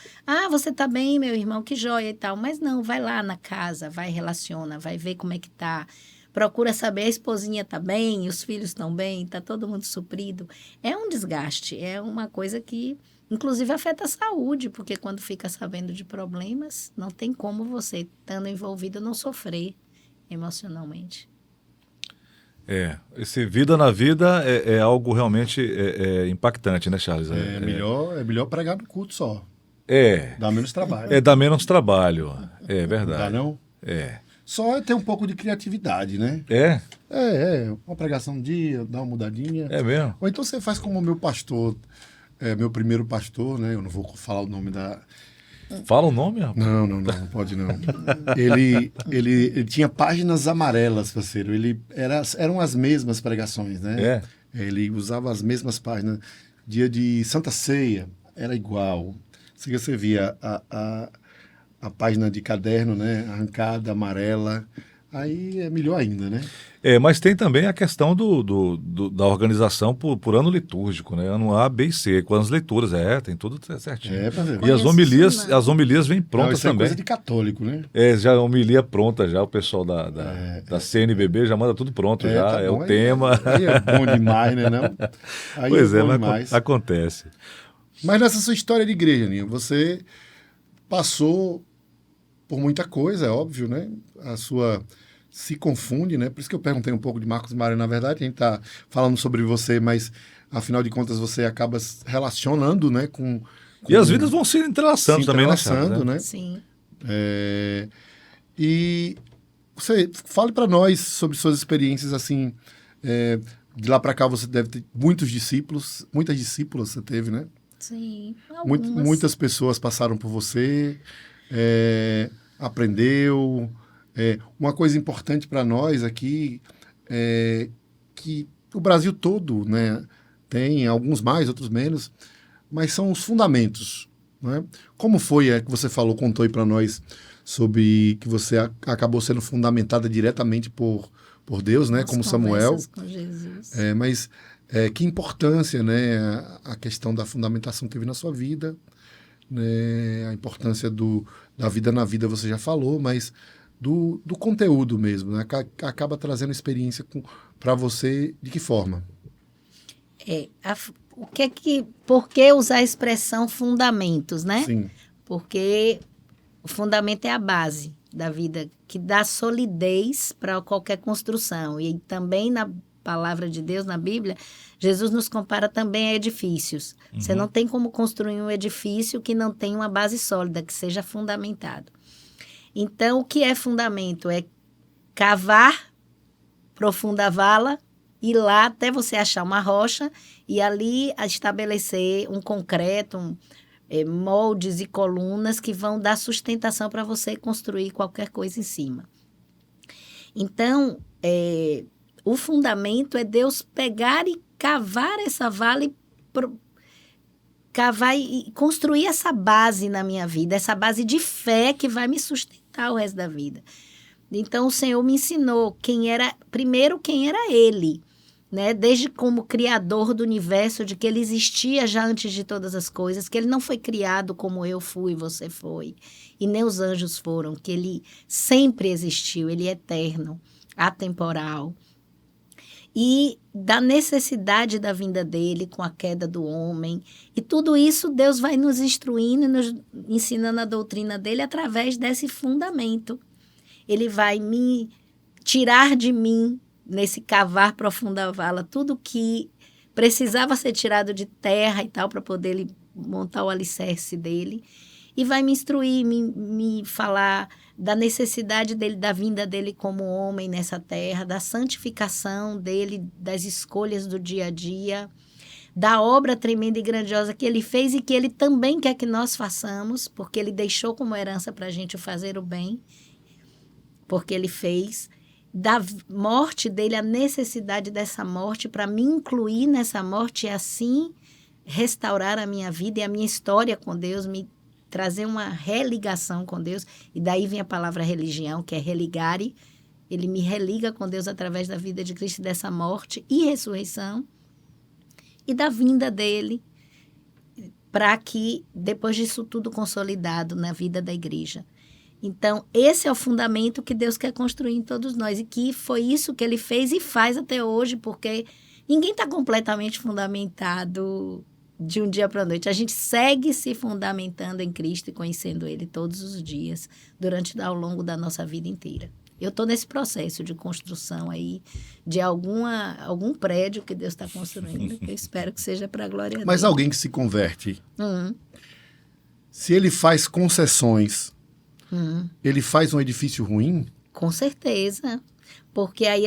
C: você tá bem, meu irmão, que joia e tal, mas não, vai lá na casa, vai relaciona, vai ver como é que tá, procura saber, a esposinha tá bem, os filhos estão bem, tá todo mundo suprido. É um desgaste, é uma coisa que, inclusive, afeta a saúde, porque quando fica sabendo de problemas, não tem como você, estando envolvido, não sofrer emocionalmente.
A: Esse vida na vida é algo realmente impactante, né, Charles?
B: É melhor pregar no culto só. Dá menos trabalho.
A: Dá menos trabalho. É verdade.
B: Dá não? Só ter um pouco de criatividade, né? Uma pregação um dia, dá uma mudadinha.
A: É mesmo?
B: Ou então você faz como o meu pastor, meu primeiro pastor, né? Eu não vou falar o nome da...
A: Fala o nome, rapaz.
B: Não pode não. Ele tinha páginas amarelas, parceiro. Eram as mesmas pregações, né? Ele usava as mesmas páginas. Dia de Santa Ceia, era igual. Você via a página de caderno, né? Arrancada, amarela. Aí é melhor ainda, né?
A: Mas tem também a questão da organização por ano litúrgico, né? Ano A, B e C, com as leituras, tem tudo certinho. E as homilias vêm prontas
B: isso
A: também.
B: É coisa de católico, né?
A: Já a homilia pronta, já o pessoal da CNBB já manda tudo pronto, já
B: tá bom,
A: o tema.
B: Aí é bom demais, né? Não? Aí
A: Pois
B: bom
A: mas
B: demais.
A: acontece.
B: Mas nessa sua história de igreja, Ninho, você passou por muita coisa, é óbvio, né? A sua... se confunde, né? Por isso que eu perguntei um pouco de Marcos Mário. Na verdade, a gente está falando sobre você, mas, afinal de contas, você acaba relacionando, né?
A: E as vidas vão se entrelaçando também, né,
B: Charles, né?
C: Sim.
B: E você fale para nós sobre suas experiências, assim, de lá para cá você deve ter muitas discípulas você teve, né?
C: Sim,
B: muitas pessoas passaram por você, aprendeu... uma coisa importante para nós aqui é que o Brasil todo, né, tem alguns mais, outros menos, mas são os fundamentos, né? Como foi que você contou aí para nós sobre que você acabou sendo fundamentada diretamente por Deus, né, como Samuel.
C: Com Jesus.
B: Mas que importância, né, a questão da fundamentação teve na sua vida, né, a importância da vida na vida você já falou, mas do conteúdo mesmo, né? Acaba trazendo experiência para você de que forma?
C: Por que usar a expressão fundamentos, né?
B: Sim.
C: Porque o fundamento é a base da vida, que dá solidez para qualquer construção. E também na palavra de Deus, na Bíblia, Jesus nos compara também a edifícios. Uhum. Você não tem como construir um edifício que não tenha uma base sólida, que seja fundamentado. Então, o que é fundamento? É cavar profunda vala, ir lá até você achar uma rocha e ali estabelecer um concreto, moldes e colunas que vão dar sustentação para você construir qualquer coisa em cima. Então, o fundamento é Deus pegar e cavar essa vala cavar e construir essa base na minha vida, essa base de fé que vai me sustentar o resto da vida. Então, o Senhor me ensinou quem era Ele, né? Desde como criador do universo, de que Ele existia já antes de todas as coisas, que Ele não foi criado como eu fui, você foi, e nem os anjos foram, que Ele sempre existiu, Ele é eterno, atemporal. E da necessidade da vinda dele com a queda do homem. E tudo isso Deus vai nos instruindo e nos ensinando a doutrina dele através desse fundamento. Ele vai me tirar de mim, nesse cavar profunda vala, tudo que precisava ser tirado de terra e tal, para poder ele montar o alicerce dele. E vai me instruir, me falar da necessidade dele, da vinda dele como homem nessa terra, da santificação dele, das escolhas do dia a dia, da obra tremenda e grandiosa que ele fez e que ele também quer que nós façamos, porque ele deixou como herança para a gente o fazer o bem, porque ele fez, da morte dele, a necessidade dessa morte para me incluir nessa morte e assim restaurar a minha vida e a minha história com Deus, me trazer uma religação com Deus, e daí vem a palavra religião, que é religare, ele me religa com Deus através da vida de Cristo, dessa morte e ressurreição, e da vinda dele, para que, depois disso tudo consolidado na vida da igreja. Então, esse é o fundamento que Deus quer construir em todos nós, e que foi isso que ele fez e faz até hoje, porque ninguém está completamente fundamentado de um dia para a noite. A gente segue se fundamentando em Cristo e conhecendo ele todos os dias, ao longo da nossa vida inteira. Eu estou nesse processo de construção aí de algum prédio que Deus está construindo, que eu espero que seja para a glória dele.
B: Mas alguém que se converte, se ele faz concessões, ele faz um edifício ruim?
C: Com certeza. Porque aí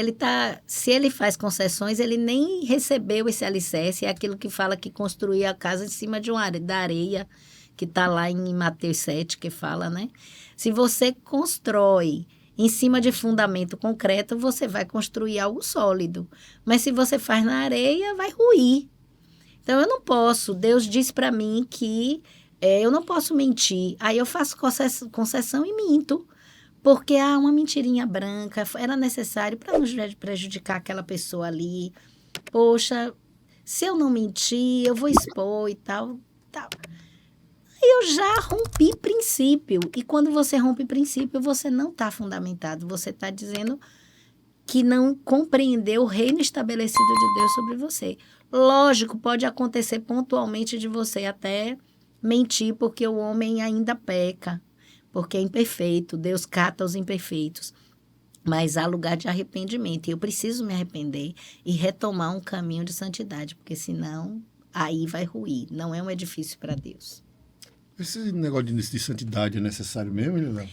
C: se ele faz concessões, ele nem recebeu esse alicerce, é aquilo que fala que construir a casa em cima da areia, que está lá em Mateus 7, que fala, né? Se você constrói em cima de fundamento concreto, você vai construir algo sólido. Mas se você faz na areia, vai ruir. Então, eu não posso. Deus disse para mim que eu não posso mentir. Aí eu faço concessão e minto. Porque uma mentirinha branca era necessário para não prejudicar aquela pessoa ali. Poxa, se eu não mentir, eu vou expor e tal. Eu já rompi princípio. E quando você rompe princípio, você não está fundamentado. Você está dizendo que não compreendeu o reino estabelecido de Deus sobre você. Lógico, pode acontecer pontualmente de você até mentir, porque o homem ainda peca, porque é imperfeito. Deus cata os imperfeitos. Mas há lugar de arrependimento. E eu preciso me arrepender e retomar um caminho de santidade, porque senão aí vai ruir. Não é um edifício para Deus.
B: Esse negócio de santidade é necessário mesmo, Léo?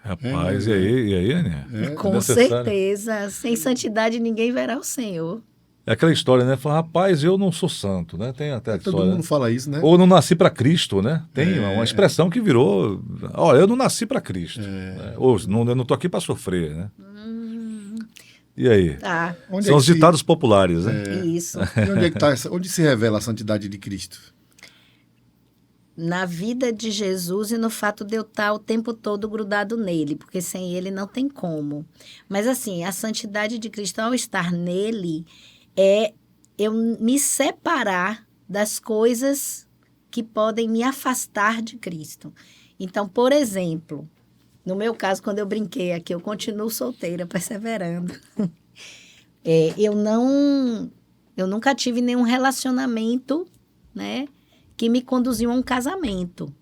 A: Rapaz, e aí, Aninha?
C: Com certeza. Sem santidade ninguém verá o Senhor.
A: É aquela história, né? Fala, rapaz, eu não sou santo, né? Tem até a
B: Todo
A: história,
B: mundo fala isso, né?
A: Ou não nasci para Cristo, né? Tem uma expressão que virou, olha, eu não nasci para Cristo. Né? Ou eu não tô aqui para sofrer, né? E aí?
C: Tá.
A: São os ditados populares, né?
C: Isso.
B: E onde é que tá onde se revela a santidade de Cristo?
C: Na vida de Jesus e no fato de eu estar o tempo todo grudado nele, porque sem ele não tem como. Mas assim, a santidade de Cristo, ao estar nele, é eu me separar das coisas que podem me afastar de Cristo. Então, por exemplo, no meu caso, quando eu brinquei aqui, eu continuo solteira, perseverando. Eu nunca tive nenhum relacionamento, né, que me conduziu a um casamento.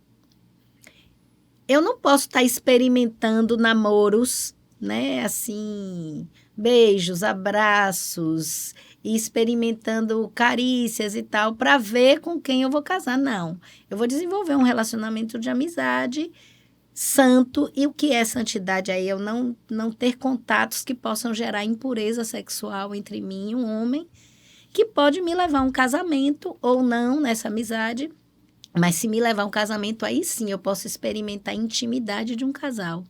C: Eu não posso estar experimentando namoros, né, assim, beijos, abraços, e experimentando carícias e tal, para ver com quem eu vou casar. Não. Eu vou desenvolver um relacionamento de amizade santo. E o que é santidade aí? Eu não ter contatos que possam gerar impureza sexual entre mim e um homem, que pode me levar a um casamento ou não nessa amizade. Mas se me levar a um casamento, aí sim eu posso experimentar a intimidade de um casal.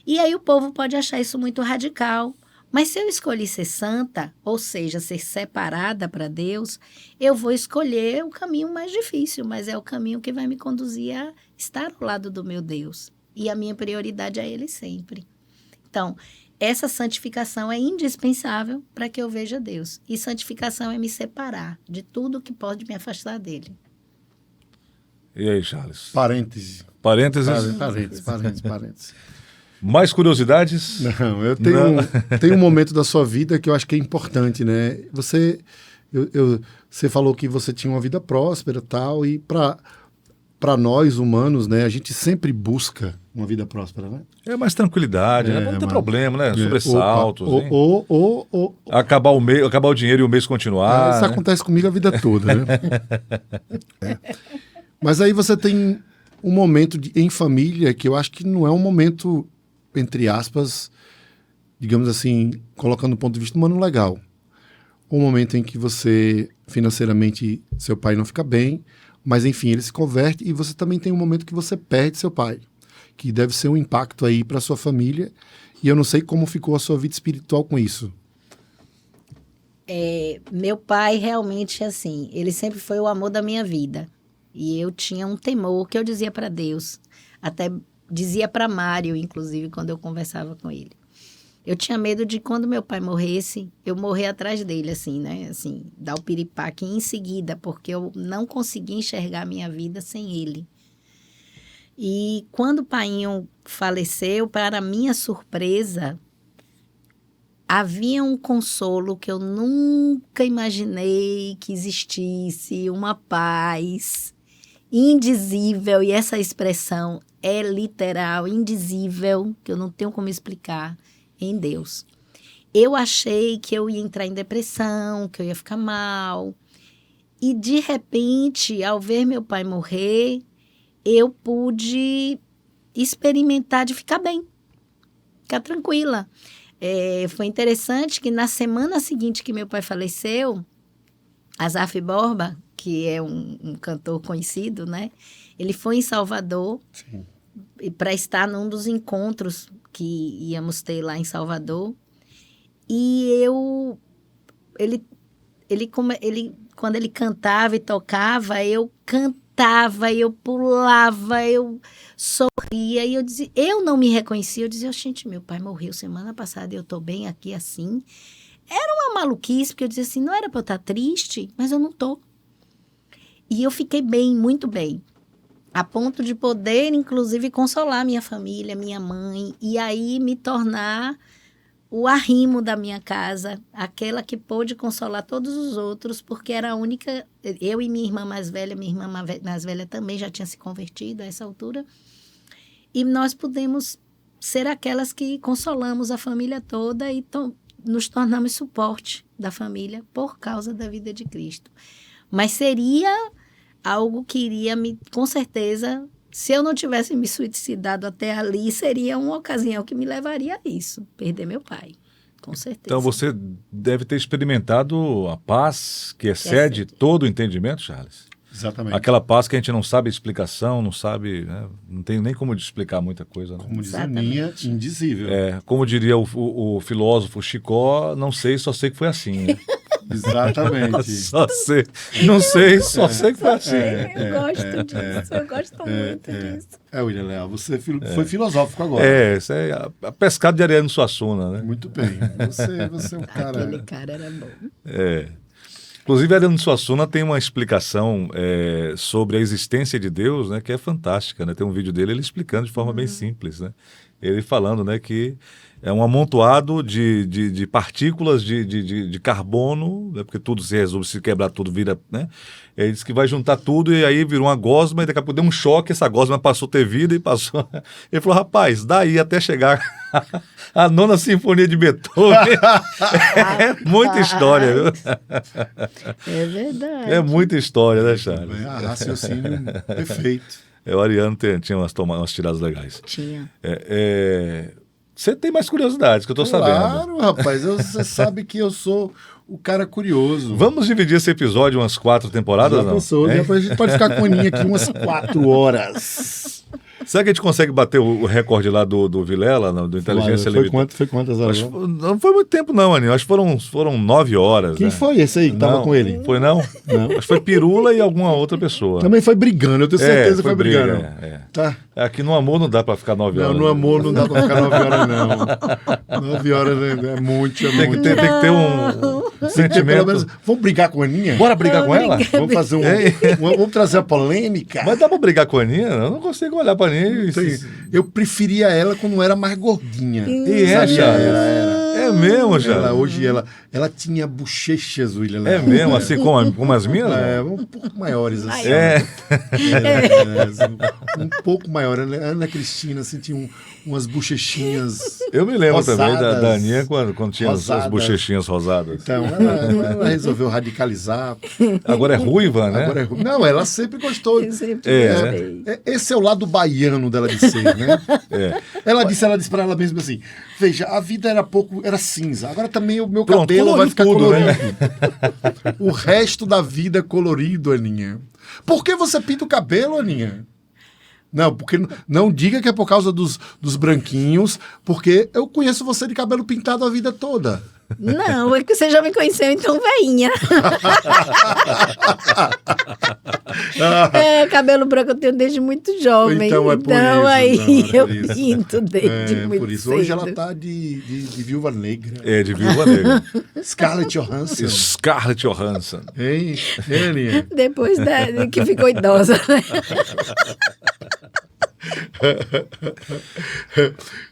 C: E aí o povo pode achar isso muito radical. Mas se eu escolhi ser santa, ou seja, ser separada para Deus, eu vou escolher o caminho mais difícil, mas é o caminho que vai me conduzir a estar ao lado do meu Deus. E a minha prioridade é Ele sempre. Então, essa santificação é indispensável para que eu veja Deus. E santificação é me separar de tudo que pode me afastar dele.
A: E aí, Charles?
B: Parênteses.
A: Parênteses. Mais curiosidades?
B: Não, eu tenho um momento da sua vida que eu acho que é importante, né? Você falou que você tinha uma vida próspera e tal, e para nós humanos, né, a gente sempre busca uma vida próspera, né?
A: É mais tranquilidade, né? Não tem problema, né? Sobressaltos. Acabar o dinheiro e o mês continuar.
B: Isso acontece comigo a vida toda, né? Mas aí você tem um momento em família que eu acho que não é um momento, entre aspas, digamos assim, colocando do ponto de vista humano, legal. Um momento em que você, financeiramente, seu pai não fica bem, mas enfim, ele se converte, e você também tem um momento que você perde seu pai, que deve ser um impacto aí para sua família, e eu não sei como ficou a sua vida espiritual com isso.
C: Meu pai realmente, assim, ele sempre foi o amor da minha vida. E eu tinha um temor que eu dizia para Deus, até dizia para Mário, inclusive, quando eu conversava com ele. Eu tinha medo de quando meu pai morresse, eu morrer atrás dele, assim, né? Assim, dar o piripaque em seguida, porque eu não conseguia enxergar a minha vida sem ele. E quando o painho faleceu, para minha surpresa, havia um consolo que eu nunca imaginei que existisse, uma paz indizível, e essa expressão é literal, indizível, que eu não tenho como explicar, em Deus. Eu achei que eu ia entrar em depressão, que eu ia ficar mal, e de repente, ao ver meu pai morrer, eu pude experimentar de ficar bem, ficar tranquila. Foi interessante que na semana seguinte que meu pai faleceu, Azaf Borba, que é um cantor conhecido, né? Ele foi em Salvador para estar num dos encontros que íamos ter lá em Salvador. E quando ele cantava e tocava, eu cantava, eu pulava, eu sorria, e eu não me reconhecia, eu dizia, gente, meu pai morreu semana passada e eu tô bem aqui assim. Era uma maluquice, porque eu dizia assim, não era pra eu estar triste, mas eu não tô. E eu fiquei bem, muito bem, a ponto de poder, inclusive, consolar minha família, minha mãe, e aí me tornar o arrimo da minha casa, aquela que pôde consolar todos os outros, porque era a única, eu e minha irmã mais velha também já tinha se convertido a essa altura, e nós pudemos ser aquelas que consolamos a família toda e nos tornamos suporte da família por causa da vida de Cristo. Mas seria algo que iria com certeza, se eu não tivesse me suicidado até ali, seria uma ocasião que me levaria a isso, perder meu pai, com certeza.
A: Então você deve ter experimentado a paz que excede todo o entendimento, Charles?
B: Exatamente.
A: Aquela paz que a gente não sabe a explicação, não sabe, né? Não tem nem como explicar muita coisa. Né?
B: Como diz a Aninha, indizível.
A: Como diria o filósofo Chicó, não sei, só sei que foi assim. Né?
B: Exatamente.
A: Só sei. Não sei, só sei que foi assim.
C: Eu gosto disso, eu gosto muito disso.
B: William Leal, você foi filosófico agora.
A: Isso é a pescada de Ariano Suassuna, né?
B: Muito bem. Você é um cara...
C: Aquele cara era bom.
A: Inclusive, Ariano Suassuna tem uma explicação sobre a existência de Deus, né, que é fantástica. Né? Tem um vídeo dele ele explicando de forma bem simples. Né? Ele falando, né, que é um amontoado de partículas de carbono, né, porque tudo se resolve, se quebrar tudo vira... Né? Ele disse que vai juntar tudo e aí virou uma gosma e daqui a pouco deu um choque, essa gosma passou a ter vida e passou... Ele falou, rapaz, daí até chegar a nona sinfonia de Beethoven é muita história, viu?
C: É verdade.
A: É muita história, né, Charles?
B: Raciocínio perfeito.
A: O Ariano tinha umas tiradas legais.
C: Tinha.
A: Você tem mais curiosidades, que eu tô sabendo.
B: Claro, rapaz. Você sabe que eu sou o cara curioso.
A: Vamos dividir esse episódio em umas 4 temporadas,
B: Já
A: não?
B: pensou, depois a gente pode ficar com a Aninha aqui umas 4 horas.
A: Será que a gente consegue bater o recorde lá do Vilela, do Inteligência Limitada?
B: Foi quantas horas?
A: Não foi muito tempo não, Aninho. Acho que foram 9 horas.
B: Quem foi esse aí que tava com ele?
A: Foi não? Não. Acho que foi Pirula e alguma outra pessoa.
B: Também foi brigando, eu tenho certeza que foi brigando.
A: Tá. Aqui no amor não dá pra ficar 9 horas.
B: Não, no amor não dá pra ficar 9 horas, não. 9 horas é muito,
A: Tem que ter um sentimento.
B: Pelo menos, vamos brigar com a Aninha?
A: Bora brigar com ela?
B: Vamos fazer vamos trazer a polêmica?
A: Mas dá pra brigar com a Aninha? Eu não consigo olhar pra Aninha
B: Eu preferia ela quando era mais gordinha.
A: E Charles? É mesmo, Charles?
B: Hoje ela tinha bochechas, William.
A: É mesmo, assim como as minhas?
B: Um pouco maiores, assim. Um pouco maior. Ana Cristina, assim, tinha umas bochechinhas.
A: Eu me lembro
B: rosadas,
A: também da Aninha quando tinha as bochechinhas rosadas.
B: Então, ela resolveu radicalizar.
A: Agora é ruiva, né?
B: Agora é ruiva. Não, ela sempre gostou. Esse é o lado baiano dela de ser, né? Ela disse para ela mesma assim, veja, a vida era cinza, agora também o meu cabelo vai ficar colorido. Né? O resto da vida é colorido, Aninha. Por que você pinta o cabelo, Aninha? Não, porque não diga que é por causa dos branquinhos, porque eu conheço você de cabelo pintado a vida toda.
C: Não, é que você já me conheceu então veinha. O cabelo branco eu tenho desde muito jovem.
B: Então é por isso.
C: Aí
B: Não, é
C: eu
B: por isso.
C: pinto desde muito
B: por isso.
C: cedo.
B: Hoje ela tá de viúva negra.
A: É, de Viúva Negra.
B: Scarlett Johansson.
A: Scarlett Johansson.
B: Hein, Aninha?
C: Depois que ficou idosa, né?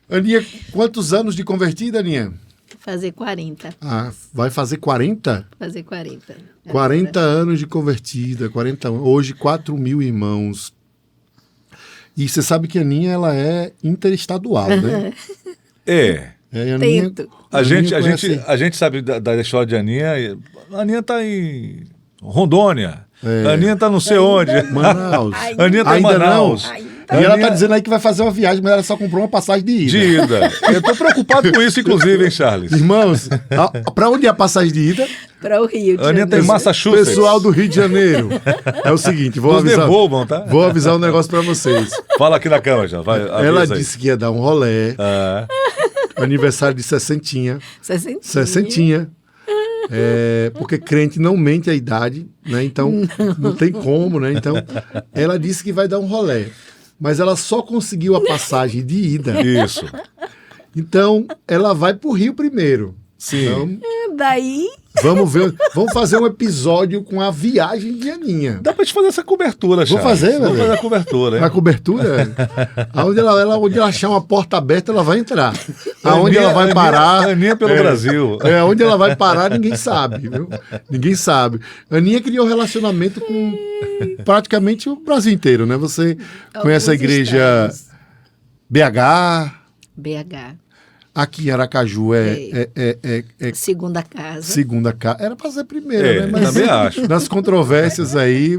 B: Aninha, quantos anos de convertida, Aninha?
C: Fazer 40.
B: Ah, vai fazer 40?
C: Fazer 40.
B: 40 anos de convertida, 40 anos. Hoje, 4.000 irmãos. E você sabe que a Aninha, ela é interestadual, né?
A: É.
B: É, a Aninha,
C: Tento.
A: A gente
B: conhece-
A: sabe da história de Aninha. A Aninha tá em Rondônia.
B: É.
A: A Aninha tá não sei onde.
B: Manaus.
A: A Aninha tá em
B: Ainda
A: Manaus.
C: não.
B: E ela
A: Aninha-
B: tá dizendo aí que vai fazer uma viagem, mas ela só comprou uma passagem de ida.
A: De ida. Eu tô preocupado com isso, inclusive, hein, Charles?
B: Irmãos, pra onde é a passagem de ida?
C: Para o Rio de
A: A Aninha tá em
C: Janeiro.
A: Massachusetts.
B: Pessoal do Rio de Janeiro. É o seguinte,
A: Nos devolvam, tá?
B: vou avisar um negócio pra vocês.
A: Fala aqui na câmera já. Vai,
B: Ela
A: avisa aí.
B: disse que ia dar um rolê,
A: Ah,
B: aniversário de 60.
C: 60.
B: 60. Porque crente não mente a idade, né? Então, não tem como, né? Então, ela disse que vai dar um rolê. Mas ela só conseguiu a passagem de ida.
A: isso.
B: Então, ela vai pro Rio primeiro.
A: Sim.
B: Então,
C: Daí,
B: vamos fazer um episódio com a viagem de Aninha.
A: Dá pra te fazer essa cobertura, Charles.
B: fazer,
A: Vamos
B: velho.
A: fazer a cobertura, hein?
B: A cobertura, onde ela achar uma porta aberta, ela vai entrar. Aonde ela vai parar.
A: Aninha pelo Brasil.
B: Onde ela vai parar, ninguém sabe, viu? Ninguém sabe. Aninha criou relacionamento com praticamente o Brasil inteiro, né? Você conhece a
C: alguns
B: igreja
C: estados.
B: BH,
C: BH.
B: aqui em Aracaju é
C: Segunda casa.
B: segunda casa. Era para ser a primeira, né? Mas
A: também acho.
B: nas controvérsias aí,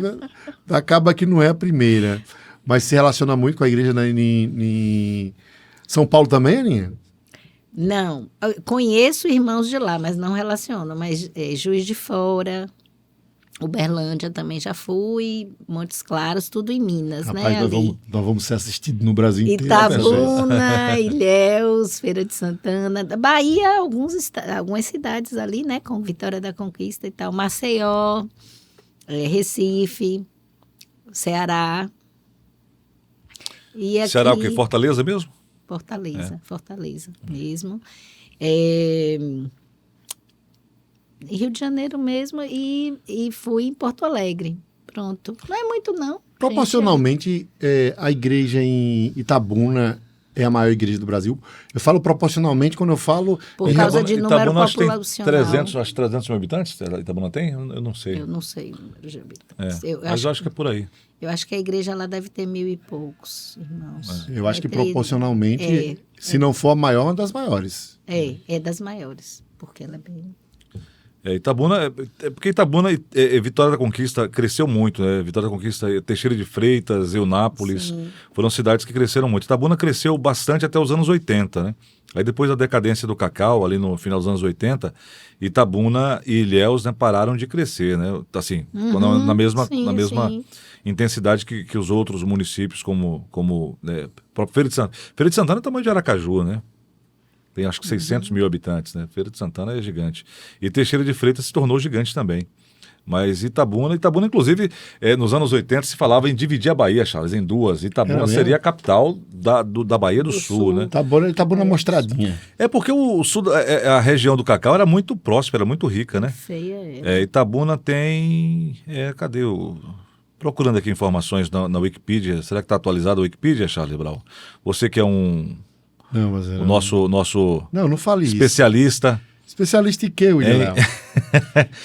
B: acaba que não é a primeira. Mas se relaciona muito com a igreja em São Paulo também, Aninha?
C: Não, eu conheço irmãos de lá, mas não relaciono. Mas Juiz de Fora, Uberlândia também já fui, Montes Claros, tudo em Minas,
B: Rapaz,
C: né?
B: nós vamos ser assistidos no Brasil inteiro.
C: Itabuna, Ilhéus, Feira de Santana, da Bahia, algumas cidades ali, né? Com Vitória da Conquista e tal. Maceió, Recife, Ceará. E aqui,
A: Ceará o quê? Fortaleza mesmo?
C: Fortaleza mesmo. Rio de Janeiro mesmo e fui em Porto Alegre. Pronto. Não é muito, não.
B: Proporcionalmente, a igreja em Itabuna é a maior igreja do Brasil. Eu falo proporcionalmente quando eu falo...
C: Por causa de número
A: Itabuna, acho que tem
C: populacional.
A: 300 mil habitantes? Itabuna tem? Eu não sei.
C: Eu não sei o número de habitantes.
A: Mas eu acho que é por aí.
C: Eu acho que a igreja lá deve ter 1.000 e poucos irmãos.
B: Eu acho que
C: ter-
B: proporcionalmente, se não for a maior, uma das maiores.
C: É das maiores, porque ela é bem...
A: Itabuna, porque Itabuna e Vitória da Conquista cresceu muito, né? Vitória da Conquista, Teixeira de Freitas, Eunápolis,
C: Sim.
A: foram cidades que cresceram muito. Itabuna cresceu bastante até os anos 80, né? Aí depois da decadência do cacau, ali no final dos anos 80, Itabuna e Ilhéus, né, pararam de crescer, né? Assim, na mesma
C: sim.
A: intensidade que os outros municípios, como né, próprio Feira de Santana. Feira de Santana é o tamanho de Aracaju, né? Tem acho que 600 mil habitantes, né? Feira de Santana é gigante. E Teixeira de Freitas se tornou gigante também. Mas Itabuna, inclusive, nos anos 80 se falava em dividir a Bahia, Charles, em duas. Itabuna seria a capital da Bahia do Sul, né?
B: Itabuna mostradinha.
A: É porque o sul, a região do cacau era muito próspera, muito rica, né?
C: Feia é.
A: Itabuna tem... cadê o... Procurando aqui informações na Wikipedia. Será que está atualizada a Wikipedia, Charles Brau? Você que é
B: Não, mas
A: o nosso
B: não fale isso.
A: especialista.
B: Especialista em quê, William Léo?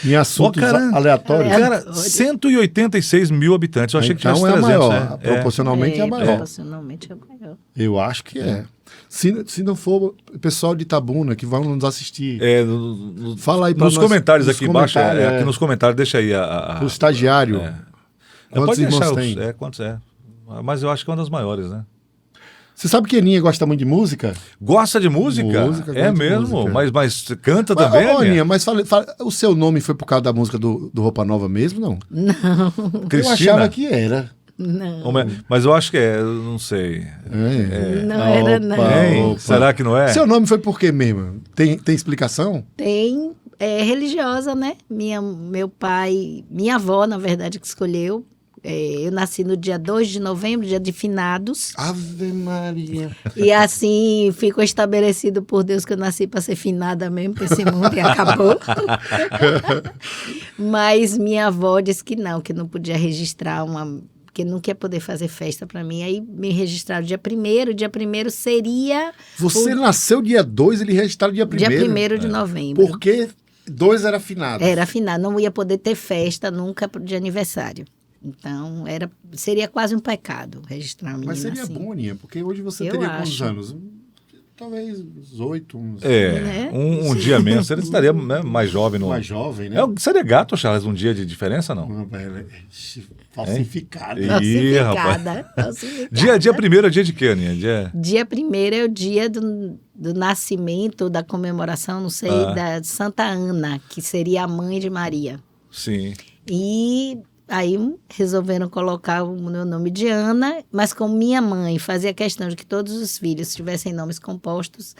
B: Em assuntos aleatórios?
A: Cara, 186 mil habitantes. Eu achei que tivesse
B: Então
A: 300.
B: é a maior. Proporcionalmente é a maior.
C: Proporcionalmente é a maior.
B: Eu acho que é. Se não for o pessoal de Itabuna que vão nos assistir, fala aí para nós.
A: Nos comentários
B: nos
A: aqui embaixo,
B: comentários,
A: aqui nos comentários, deixa aí
B: o estagiário. Quantos
A: pode
B: irmãos
A: deixar
B: tem?
A: quantos é. Mas eu acho que é uma das maiores, né?
B: Você sabe que a Aninha gosta muito de música?
A: Gosta de música?
B: Música,
A: É
B: gosta de
A: mesmo?
B: música.
A: Mas canta também,
B: Ô,
A: Aninha?
B: Aninha, mas fala, o seu nome foi por causa da música do Roupa Nova mesmo, não?
C: Não,
B: Eu
A: Cristina?
B: achava que era.
C: não.
A: Mas eu acho que eu não sei.
C: Não era, não.
A: Hein? Será que não é?
B: Seu nome foi por quê mesmo? Tem explicação?
C: Tem, religiosa, né? Meu pai, minha avó, na verdade, que escolheu. Eu nasci no dia 2 de novembro, dia de finados.
B: Ave Maria.
C: E assim ficou estabelecido por Deus que eu nasci para ser finada mesmo para esse mundo e acabou. Mas minha avó disse que não podia registrar que não quer poder fazer festa para mim. Aí me registraram dia 1º. Dia 1º seria...
B: Você nasceu dia 2, ele registraram dia 1º?
C: Dia 1º de novembro.
B: Porque 2 era finado.
C: Era finado. Não ia poder ter festa nunca de aniversário. Então, seria quase um pecado registrar uma menina.
B: Mas seria
C: assim.
B: bom, Aninha, porque hoje você teria quantos anos? Talvez uns 8, uns...
A: É, um dia menos. Você estaria, né, mais jovem.
B: Mais jovem, né?
A: Seria gato, Charles, um dia de diferença, não?
B: Não, falsificada.
A: Ih, rapaz.
C: Falsificada.
A: Dia 1º é dia de quê, Aninha?
C: Dia 1º é o dia do nascimento, da comemoração, não sei, da Santa Ana, que seria a mãe de Maria.
A: Sim.
C: E aí resolveram colocar o meu nome de Ana, mas como minha mãe fazia questão de que todos os filhos tivessem nomes compostos,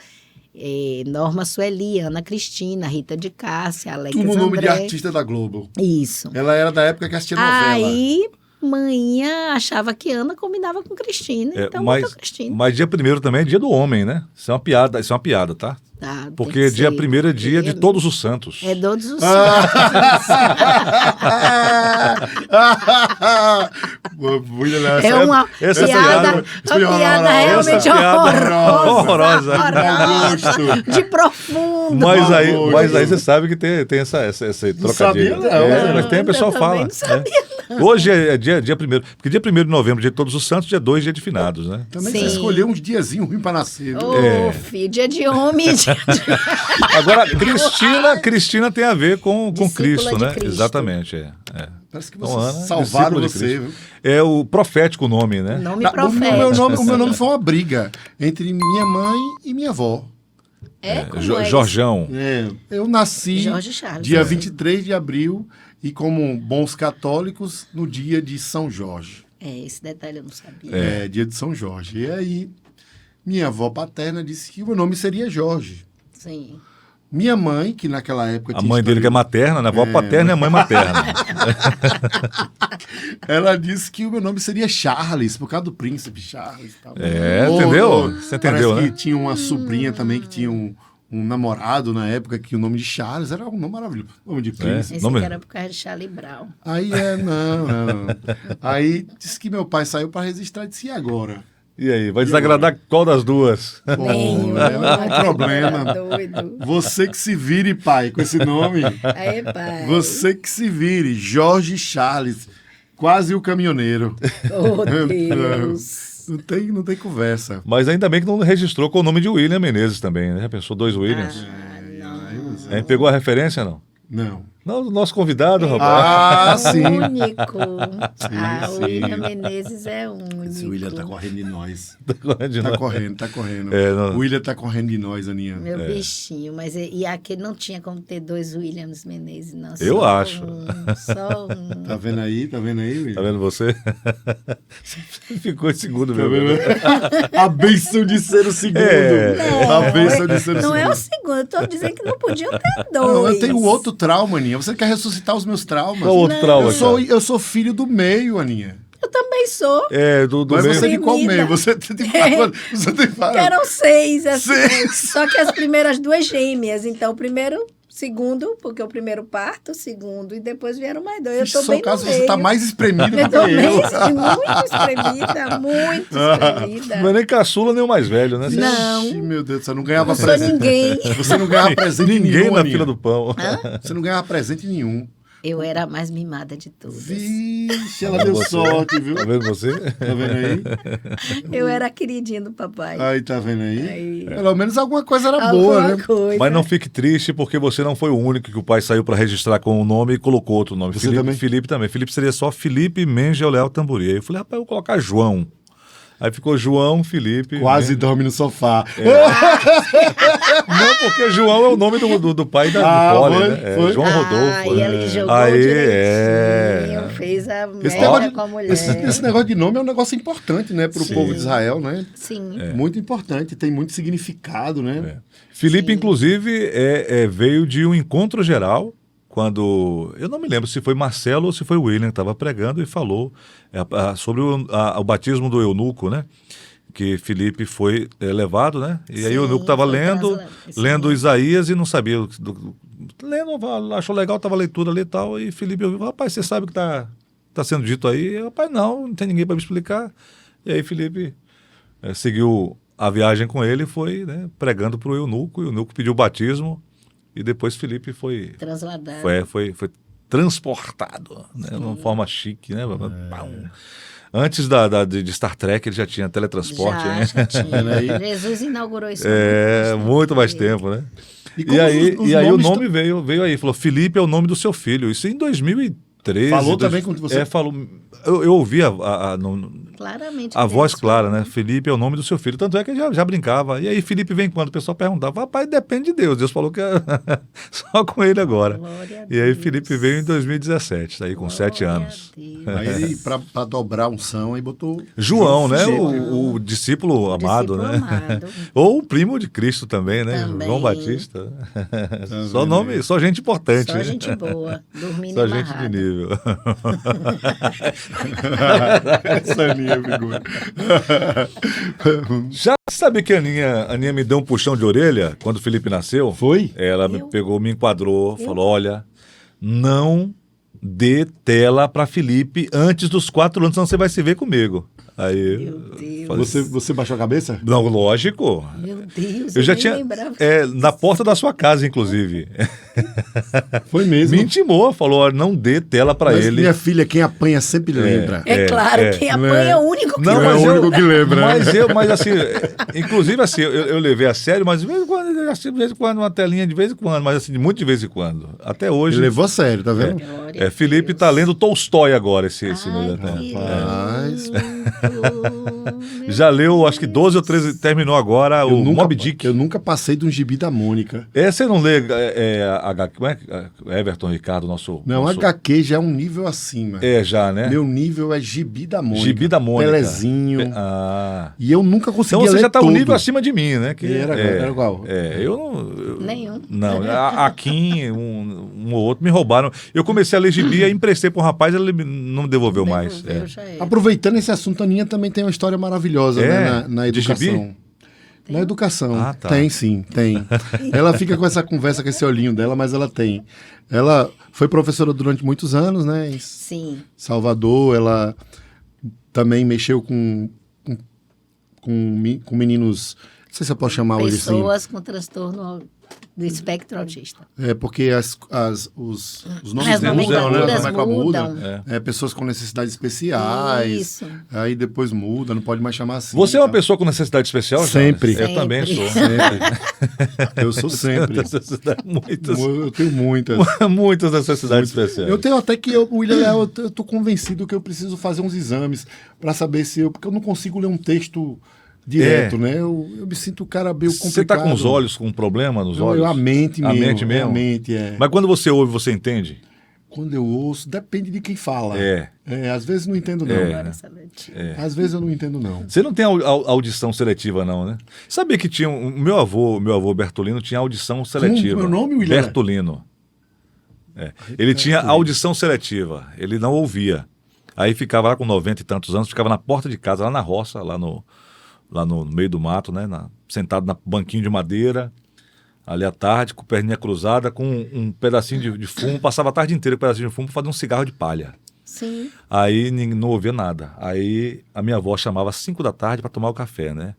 C: Norma Sueli, Ana Cristina, Rita de Cássia, Alex
B: Tudo
C: André.
B: nome de artista da Globo.
C: Isso.
B: Ela era da época que assistia novela.
C: Aí, manhã achava que Ana combinava com Cristina, então botou Cristina.
A: Mas dia 1º também é dia do homem, né? Isso é uma piada, tá?
C: Tá,
A: porque dia 1º é dia de Todos os Santos.
C: É todos os santos. É uma piada realmente horrorosa. De profundo.
A: Mas aí você sabe que tem esse trocadilho. Mas tem, o pessoal fala.
C: Não sabia, não.
A: Hoje é dia 1º, porque dia 1º de novembro, dia de Todos os Santos, dia 2, dia de finados, né?
B: Também você escolheu uns diazinhos ruins pra nascer.
C: Filho, dia de homem.
A: Agora, Cristina tem a ver com Cristo, né?
C: Cristo.
A: Exatamente,
B: Parece que
A: então,
B: vocês
A: Ana,
B: salvaram você, viu?
A: É o profético nome, né?
C: Nome profético.
B: O meu nome foi uma briga entre minha mãe e minha avó.
A: Jorjão.
B: Eu nasci
C: Jorge Charles,
B: dia 23 de abril e como bons católicos no dia de São Jorge.
C: Esse detalhe eu não sabia.
B: Dia de São Jorge. E aí, minha avó paterna disse que o meu nome seria Jorge.
C: Sim.
B: Minha mãe, que naquela época...
A: A mãe dele que é materna, né? A avó paterna é a mãe materna.
B: Ela disse que o meu nome seria Charles, por causa do príncipe Charles. Tal.
A: Entendeu? Você entendeu, né?
B: Que tinha uma sobrinha também que tinha um namorado na época que o nome de Charles era um nome maravilhoso. Nome de príncipe.
C: Esse era por causa de Charlie Brown.
B: Aí não. Aí disse que meu pai saiu para registrar e disse, e agora?
A: E aí, vai desagradar qual das duas?
B: Não é problema.
C: Doido.
B: Você que se vire, pai, com esse nome.
C: Aí, pai.
B: Você que se vire. Jorge Charles, quase o caminhoneiro.
C: Oh, Deus.
B: Não tem conversa.
A: Mas ainda bem que não registrou com o nome de William Menezes também, né? Já pensou 2 Williams?
C: Não.
A: Pegou a referência, não?
B: Não.
A: Não, nosso convidado, rapaz.
B: Sim.
C: Único.
B: Sim.
C: William Menezes é único.
B: Esse William tá correndo de nós.
A: Tá correndo de nós.
B: Tá correndo. O
A: Não.
B: William tá correndo de nós, Aninha.
C: Meu bichinho, mas e aqui não tinha como ter 2 Williams Menezes, não.
A: Eu acho.
C: Só um.
B: Tá vendo aí, William?
A: Tá vendo você? Você ficou em segundo,
B: Tá
A: meu.
B: vendo? A bênção de ser o segundo. A bênção de ser o segundo.
C: Não é o segundo, eu tô dizendo que não podiam ter 2.
B: Não, eu tenho outro trauma, Aninha. Você quer ressuscitar os meus traumas?
A: Qual outro trauma?
B: Eu sou filho do meio, Aninha.
C: Eu também sou.
A: Do
B: Mas
A: meio.
B: você de qual meio? Você tem vários.
C: Eram 6, assim.
B: 6.
C: Só que as primeiras 2 gêmeas. Então, o primeiro, segundo, porque o primeiro parto, o segundo, e depois vieram mais 2. Eu tô bem
B: caso,
C: no meio.
B: você tá mais espremido do
C: Eu
B: que
C: tô
B: eu.
C: muito espremida.
A: Não é nem caçula, nem o mais velho, né?
C: Não.
B: Ixi, meu Deus, você não ganhava
C: Não sou
B: presente.
C: ninguém.
B: Você não ganhava presente
A: Ninguém
B: nenhum,
A: na
B: Aninha.
A: fila do pão.
B: Você não ganhava presente nenhum.
C: Eu era a mais mimada de todas.
B: Vixe, ela deu sorte, viu?
A: Tá vendo você?
B: Tá vendo aí?
C: Eu era a queridinha do papai.
B: Aí, tá vendo aí?
C: Aí.
B: Pelo menos alguma coisa era boa,
C: Alguma
B: né?
C: coisa.
A: Mas não fique triste, porque você não foi o único que o pai saiu para registrar com o nome e colocou outro nome.
B: Você também?
A: Felipe também. Felipe seria só Felipe Mengel Leal Tamburi. Aí eu falei, rapaz, eu vou colocar João. Aí ficou João, Felipe.
B: Quase dorme no sofá.
A: Não, porque João é o nome do pai da Nicole, né?
B: foi.
A: João Rodolfo.
C: E ele jogou
A: Aí,
C: direitinho, fez a média com a mulher.
B: Esse negócio de nome é um negócio importante, né? Para o povo de Israel, né?
C: Sim.
B: Muito importante, tem muito significado, né?
A: Felipe, inclusive, veio de um encontro geral quando... Eu não me lembro se foi Marcelo ou se foi o William que estava pregando e falou sobre o batismo do eunuco, né? Que Felipe foi levado, né? E aí o eunuco estava lendo Isaías e não sabia. Lendo, achou legal, estava a leitura ali e tal. E Felipe ouviu, rapaz, você sabe o que está sendo dito aí? E, rapaz, não tem ninguém para me explicar. E aí Felipe seguiu a viagem com ele e foi, né, pregando para o eunuco. O eunuco pediu o batismo e depois Felipe foi...
C: Trasladado.
A: Foi transportado, né, de uma forma chique, né? Antes de Star Trek, ele já tinha teletransporte.
C: Já tinha. Jesus inaugurou isso.
A: Muito mais tempo, né? E aí o nome veio aí, falou, Felipe é o nome do seu filho. Isso em 2013.
B: Falou também quando você...
A: falou, eu ouvi
C: claramente
A: a voz clara, né? Felipe é o nome do seu filho. Tanto é que já brincava. E aí Felipe vem quando? O pessoal perguntava, rapaz, depende de Deus. Deus falou que é só com ele agora. E aí Felipe veio em 2017, aí com 7 anos.
B: Aí para dobrar a unção, aí botou...
A: João, né? O discípulo amado, né? Ou o primo de Cristo também, né?
C: Também.
A: João Batista. Só nome, só gente importante.
C: Só gente boa, dormindo
A: só gente de nível.
B: Essa Aninha figura.
A: Já sabe que a Aninha me deu um puxão de orelha quando o Felipe nasceu?
B: Foi?
A: Ela me pegou, me enquadrou, falou, olha, não dê tela para Felipe antes dos 4 anos, senão você vai se ver comigo. Aí,
C: meu Deus.
B: Você baixou a cabeça?
A: Não, lógico.
C: Meu Deus,
A: eu já
C: nem
A: tinha
C: lembrava.
A: Na porta da sua casa, inclusive.
B: Foi mesmo?
A: Me intimou, falou, olha, não dê tela para ele.
B: Minha filha, quem apanha sempre lembra.
C: Claro, quem apanha é o único que
A: não,
C: lembra.
A: mas
B: é o único que lembra.
A: Mas assim, inclusive assim, eu levei a sério, mas de vez em quando, uma telinha de vez em quando, mas assim, muito de vez em quando. Até hoje.
B: Ele levou a sério, tá vendo?
A: Felipe tá lendo Tolstói agora, esse mês.
B: Rapaz.
A: Já leu, acho que 12 ou 13, terminou agora o Moby Dick.
B: Eu nunca passei de um gibi da Mônica.
A: Você não lê como é Everton Ricardo, nosso...
B: Não, HQ já é um nível acima.
A: Já, né?
B: Meu nível é gibi da Mônica.
A: Gibi da Mônica.
B: Pelezinho. E eu nunca conseguia
A: então você
B: ler
A: já tá
B: todo.
A: um nível acima de mim, né?
B: Era igual.
A: Eu não...
C: Nenhum.
A: Não, a Kim, um ou outro me roubaram. Eu comecei a ler gibi e emprestei para um rapaz, ele não me devolveu mais.
B: Aproveitando esse assunto, a Aninha também tem uma história maravilhosa, né, na educação. Na educação.
C: Tá.
B: Tem, sim, tem. Ela fica com essa conversa com esse olhinho dela, mas ela tem. Ela foi professora durante muitos anos, né? Em
C: Sim.
B: Salvador, ela também mexeu com meninos, não sei se eu posso chamar hoje assim.
C: Pessoas com transtorno do espectro autista.
B: Porque os nomes
C: As nomenclaturas
B: mudam. Pessoas com necessidades especiais.
C: Isso.
B: Aí depois muda, não pode mais chamar assim.
A: Você é uma pessoa com necessidade especial?
B: Sempre.
A: Eu também sou.
B: Sempre. Eu sou sempre.
A: Muitas.
B: Eu tenho muitas.
A: Muitas necessidades especiais.
B: Eu tenho até que, William, eu tô convencido que eu preciso fazer uns exames para saber porque eu não consigo ler um texto direto, né? Eu me sinto o cara meio complicado.
A: Você tá com os olhos com um problema nos olhos?
B: A mente mesmo.
A: A mente mesmo?
B: A mente,
A: Mas quando você ouve, você entende?
B: Quando eu ouço, depende de quem fala. Às vezes não entendo, não. Às vezes eu não entendo, não.
A: Você não tem audição seletiva, não, né? Sabia que tinha o meu avô Bertolino tinha audição seletiva.
B: Como meu nome, William?
A: Bertolino. Ele tinha audição seletiva. Ele não ouvia. Aí ficava lá com 90 e tantos anos, ficava na porta de casa, lá na roça, lá no meio do mato, né? Sentado na banquinho de madeira, ali à tarde, com perninha cruzada, com um pedacinho de fumo, passava a tarde inteira com um pedacinho de fumo para fazer um cigarro de palha.
C: Sim.
A: Aí não ouvia nada. Aí a minha avó chamava às 5 da tarde para tomar o café, né?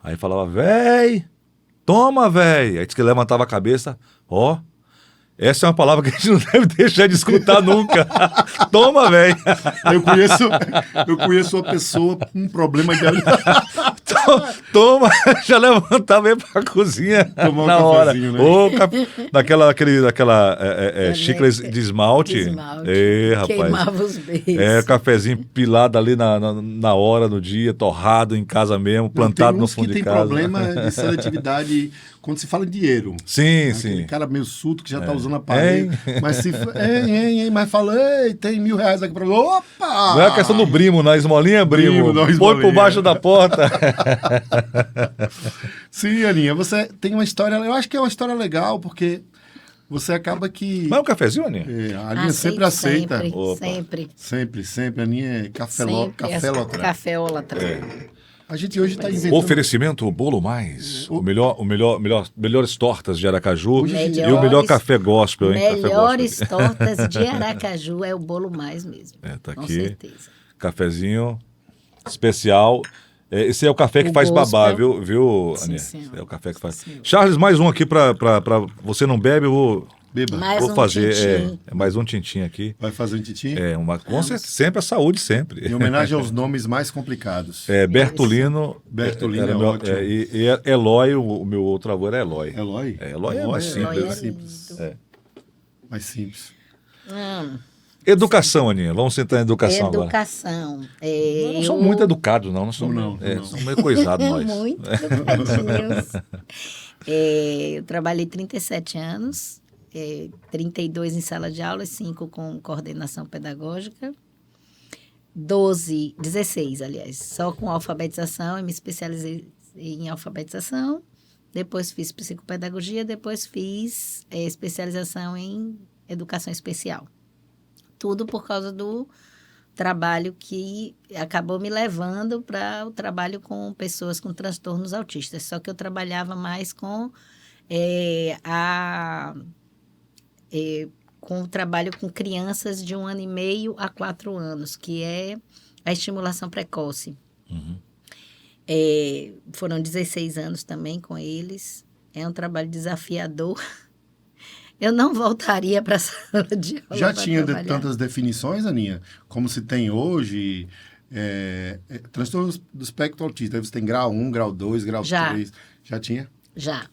A: Aí falava, véi, toma, véi. Aí disse que levantava a cabeça, essa é uma palavra que a gente não deve deixar de escutar nunca. Toma, velho.
B: Eu conheço uma pessoa com um problema de...
A: Toma, já levantava e ia pra cozinha
B: tomar
A: na hora.
B: Né?
A: Daquela xícara de esmalte. Rapaz.
C: Queimava os beijos.
A: Cafezinho pilado ali na hora, no dia, torrado em casa mesmo, plantado no fundo de casa.
B: Tem problema de seletividade quando se fala em dinheiro.
A: Sim, sim.
B: Aquele cara meio surdo que já tá usando aparelho. Mas se... mas fala, tem R$1.000 aqui pra mim. Opa!
A: Não é a questão do brimo, na esmolinha, brimo. Põe por baixo da porta.
B: Sim, Aninha, você tem uma história, eu acho que é uma história legal, porque você acaba que...
A: Mas um cafezinho, Aninha?
B: A Aninha sempre aceita.
C: Sempre.
B: A Aninha é cafélatra.
C: Caféolatra.
B: A gente hoje está inventando...
A: Oferecimento Bolo Mais. Melhores tortas de Aracaju
C: Melhores,
A: e o melhor café gospel, hein?
C: Melhores tortas de Aracaju é o Bolo Mais mesmo.
A: Tá
C: com
A: aqui.
C: certeza.
A: Cafezinho especial. Esse é o café que
C: O
A: faz babar,
C: gospel.
A: viu,
C: Sim,
A: Aninha?
C: senhor.
A: Esse é o café que faz.
C: Sim, senhor.
A: Charles, mais um aqui para você não bebe, eu vou...
B: Beba.
C: Mais
A: Vou
C: um
A: fazer
C: tintim.
A: mais um tintim aqui.
B: Vai fazer um titi?
A: Com certeza, sempre a saúde, sempre.
B: Em homenagem aos nomes mais complicados.
A: Bertolino.
B: Bertolino
A: era
B: é
A: meu,
B: ótimo.
A: e Eloy, o meu outro avô era Eloy.
B: Eloy?
A: Eloy é mais simples.
C: Eloy é
B: simples.
C: lindo.
B: Mais simples.
A: Educação, Aninha. Vamos sentar em educação agora.
C: Educação.
A: Nós não somos muito educados, não. Nós somos,
B: Não.
A: somos meio coisados, nós.
C: Muito educadinhos. Eu trabalhei 37 anos, 32 em sala de aula, 5 com coordenação pedagógica, 16, aliás, só com alfabetização. Eu me especializei em alfabetização, depois fiz psicopedagogia, depois fiz especialização em educação especial. Tudo por causa do trabalho que acabou me levando para o trabalho com pessoas com transtornos autistas. Só que eu trabalhava mais com o trabalho com crianças de 1 ano e meio a 4 anos, que é a estimulação precoce.
A: Uhum.
C: Foram 16 anos também com eles. É um trabalho desafiador. Eu não voltaria para a sala de aula.
B: Já tinha tantas definições, Aninha, como se tem hoje? Transtorno do espectro autista. Aí você tem grau 1, grau 2, grau 3. Já tinha?
C: Já.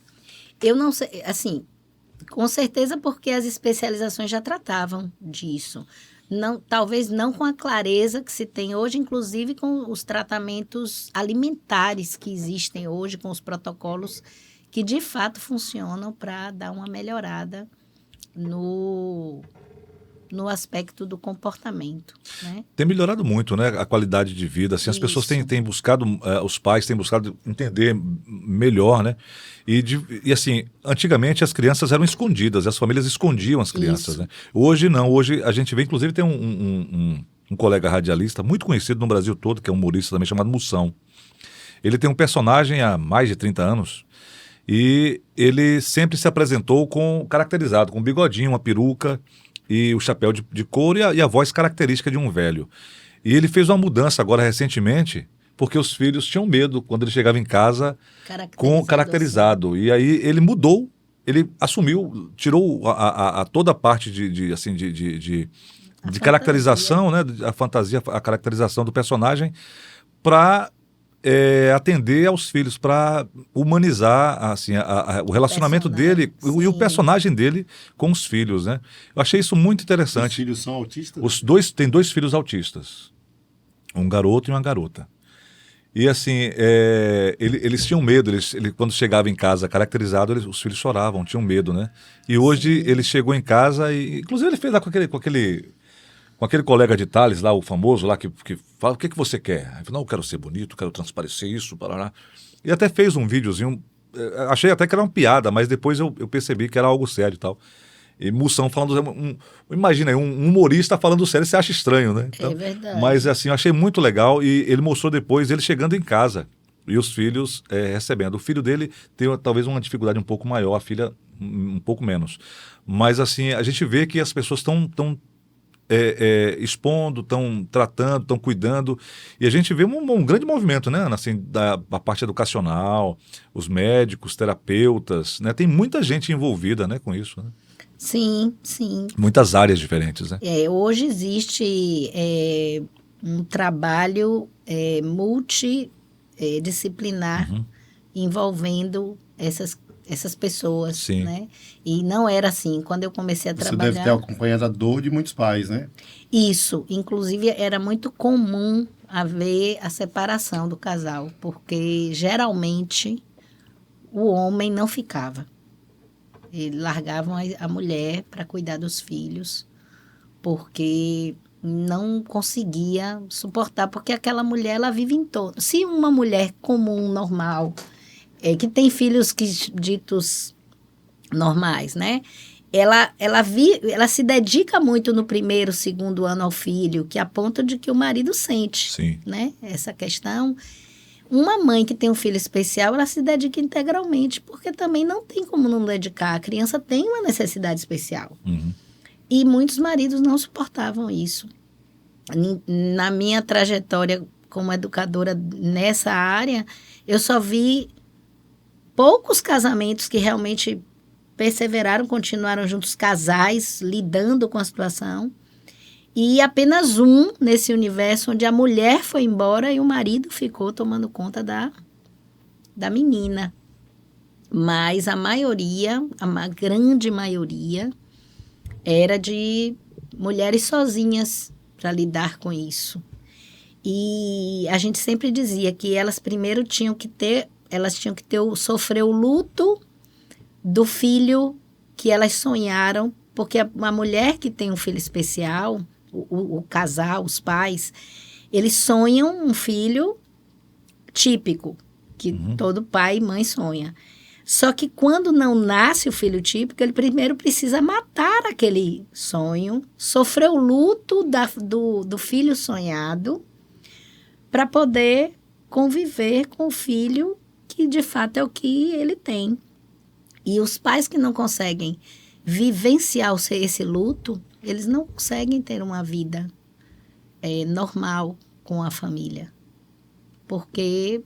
C: Eu não sei, assim, com certeza porque as especializações já tratavam disso. Não, talvez não com a clareza que se tem hoje, inclusive com os tratamentos alimentares que existem hoje, com os protocolos que de fato funcionam para dar uma melhorada no aspecto do comportamento, né?
A: Tem melhorado muito, né? A qualidade de vida. Assim, as pessoas têm buscado, os pais têm buscado entender melhor, né? E assim, antigamente as crianças eram escondidas, as famílias escondiam as crianças, né? Hoje não, hoje a gente vê, inclusive tem um colega radialista muito conhecido no Brasil todo, que é um humorista também, chamado Moção. Ele tem um personagem há mais de 30 anos e ele sempre se apresentou caracterizado, com um bigodinho, uma peruca e o chapéu de couro e a voz característica de um velho. E ele fez uma mudança agora recentemente, porque os filhos tinham medo quando ele chegava em casa caracterizado. E aí ele mudou, ele assumiu, tirou toda a parte de caracterização, né? A fantasia, a caracterização do personagem para atender aos filhos, para humanizar assim, o relacionamento dele e o personagem dele com os filhos, né? Eu achei isso muito interessante.
B: Os filhos são autistas?
A: Tem 2 filhos autistas, um garoto e uma garota. E assim, eles tinham medo, ele quando chegava em casa caracterizado, os filhos choravam, tinham medo, né? E hoje ele chegou em casa e, inclusive ele fez lá com aquele colega de Tales lá, o famoso lá, que fala, o que você quer? Ele falou, não, eu quero ser bonito, quero transparecer isso, parará. E até fez um videozinho, achei até que era uma piada, mas depois eu percebi que era algo sério e tal. E Moção falando, imagina aí, um humorista falando sério, você acha estranho, né? Então,
C: é verdade.
A: Mas assim, eu achei muito legal e ele mostrou depois ele chegando em casa e os filhos recebendo. O filho dele tem talvez uma dificuldade um pouco maior, a filha um pouco menos. Mas assim, a gente vê que as pessoas estão expondo, estão tratando, estão cuidando. E a gente vê um grande movimento, né? Assim, da parte educacional, os médicos, terapeutas, né? Tem muita gente envolvida, né, com isso, né?
C: Sim, sim.
A: Muitas áreas diferentes, né?
C: Hoje existe um trabalho multidisciplinar envolvendo essas pessoas,
A: Sim.
C: Né? E não era assim. Quando eu comecei a trabalhar...
B: Você deve ter acompanhado a dor de muitos pais, né?
C: Isso. Inclusive, era muito comum haver a separação do casal, porque geralmente o homem não ficava. Eles largavam a mulher para cuidar dos filhos, porque não conseguia suportar, porque aquela mulher, ela vive em torno. Se uma mulher comum, normal, que tem filhos ditos normais, né? ela se dedica muito no primeiro, segundo ano ao filho, que a ponto de que o marido sente,
A: Sim.
C: né? Essa questão. Uma mãe que tem um filho especial, ela se dedica integralmente, porque também não tem como não dedicar. A criança tem uma necessidade especial.
A: Uhum.
C: E muitos maridos não suportavam isso. Na minha trajetória como educadora nessa área, eu só vi poucos casamentos que realmente perseveraram, continuaram juntos, casais, lidando com a situação. E apenas um nesse universo onde a mulher foi embora e o marido ficou tomando conta da menina. Mas a maioria, a grande maioria, era de mulheres sozinhas para lidar com isso. E a gente sempre dizia que elas primeiro tinham que sofrer o luto do filho que elas sonharam, porque a mulher que tem um filho especial, o casal, os pais, eles sonham um filho típico, que todo pai e mãe sonha. Só que quando não nasce o filho típico, ele primeiro precisa matar aquele sonho, sofrer o luto do filho sonhado, para poder conviver com o filho que de fato é o que ele tem. E os pais que não conseguem vivenciar esse luto, eles não conseguem ter uma vida normal com a família. Porque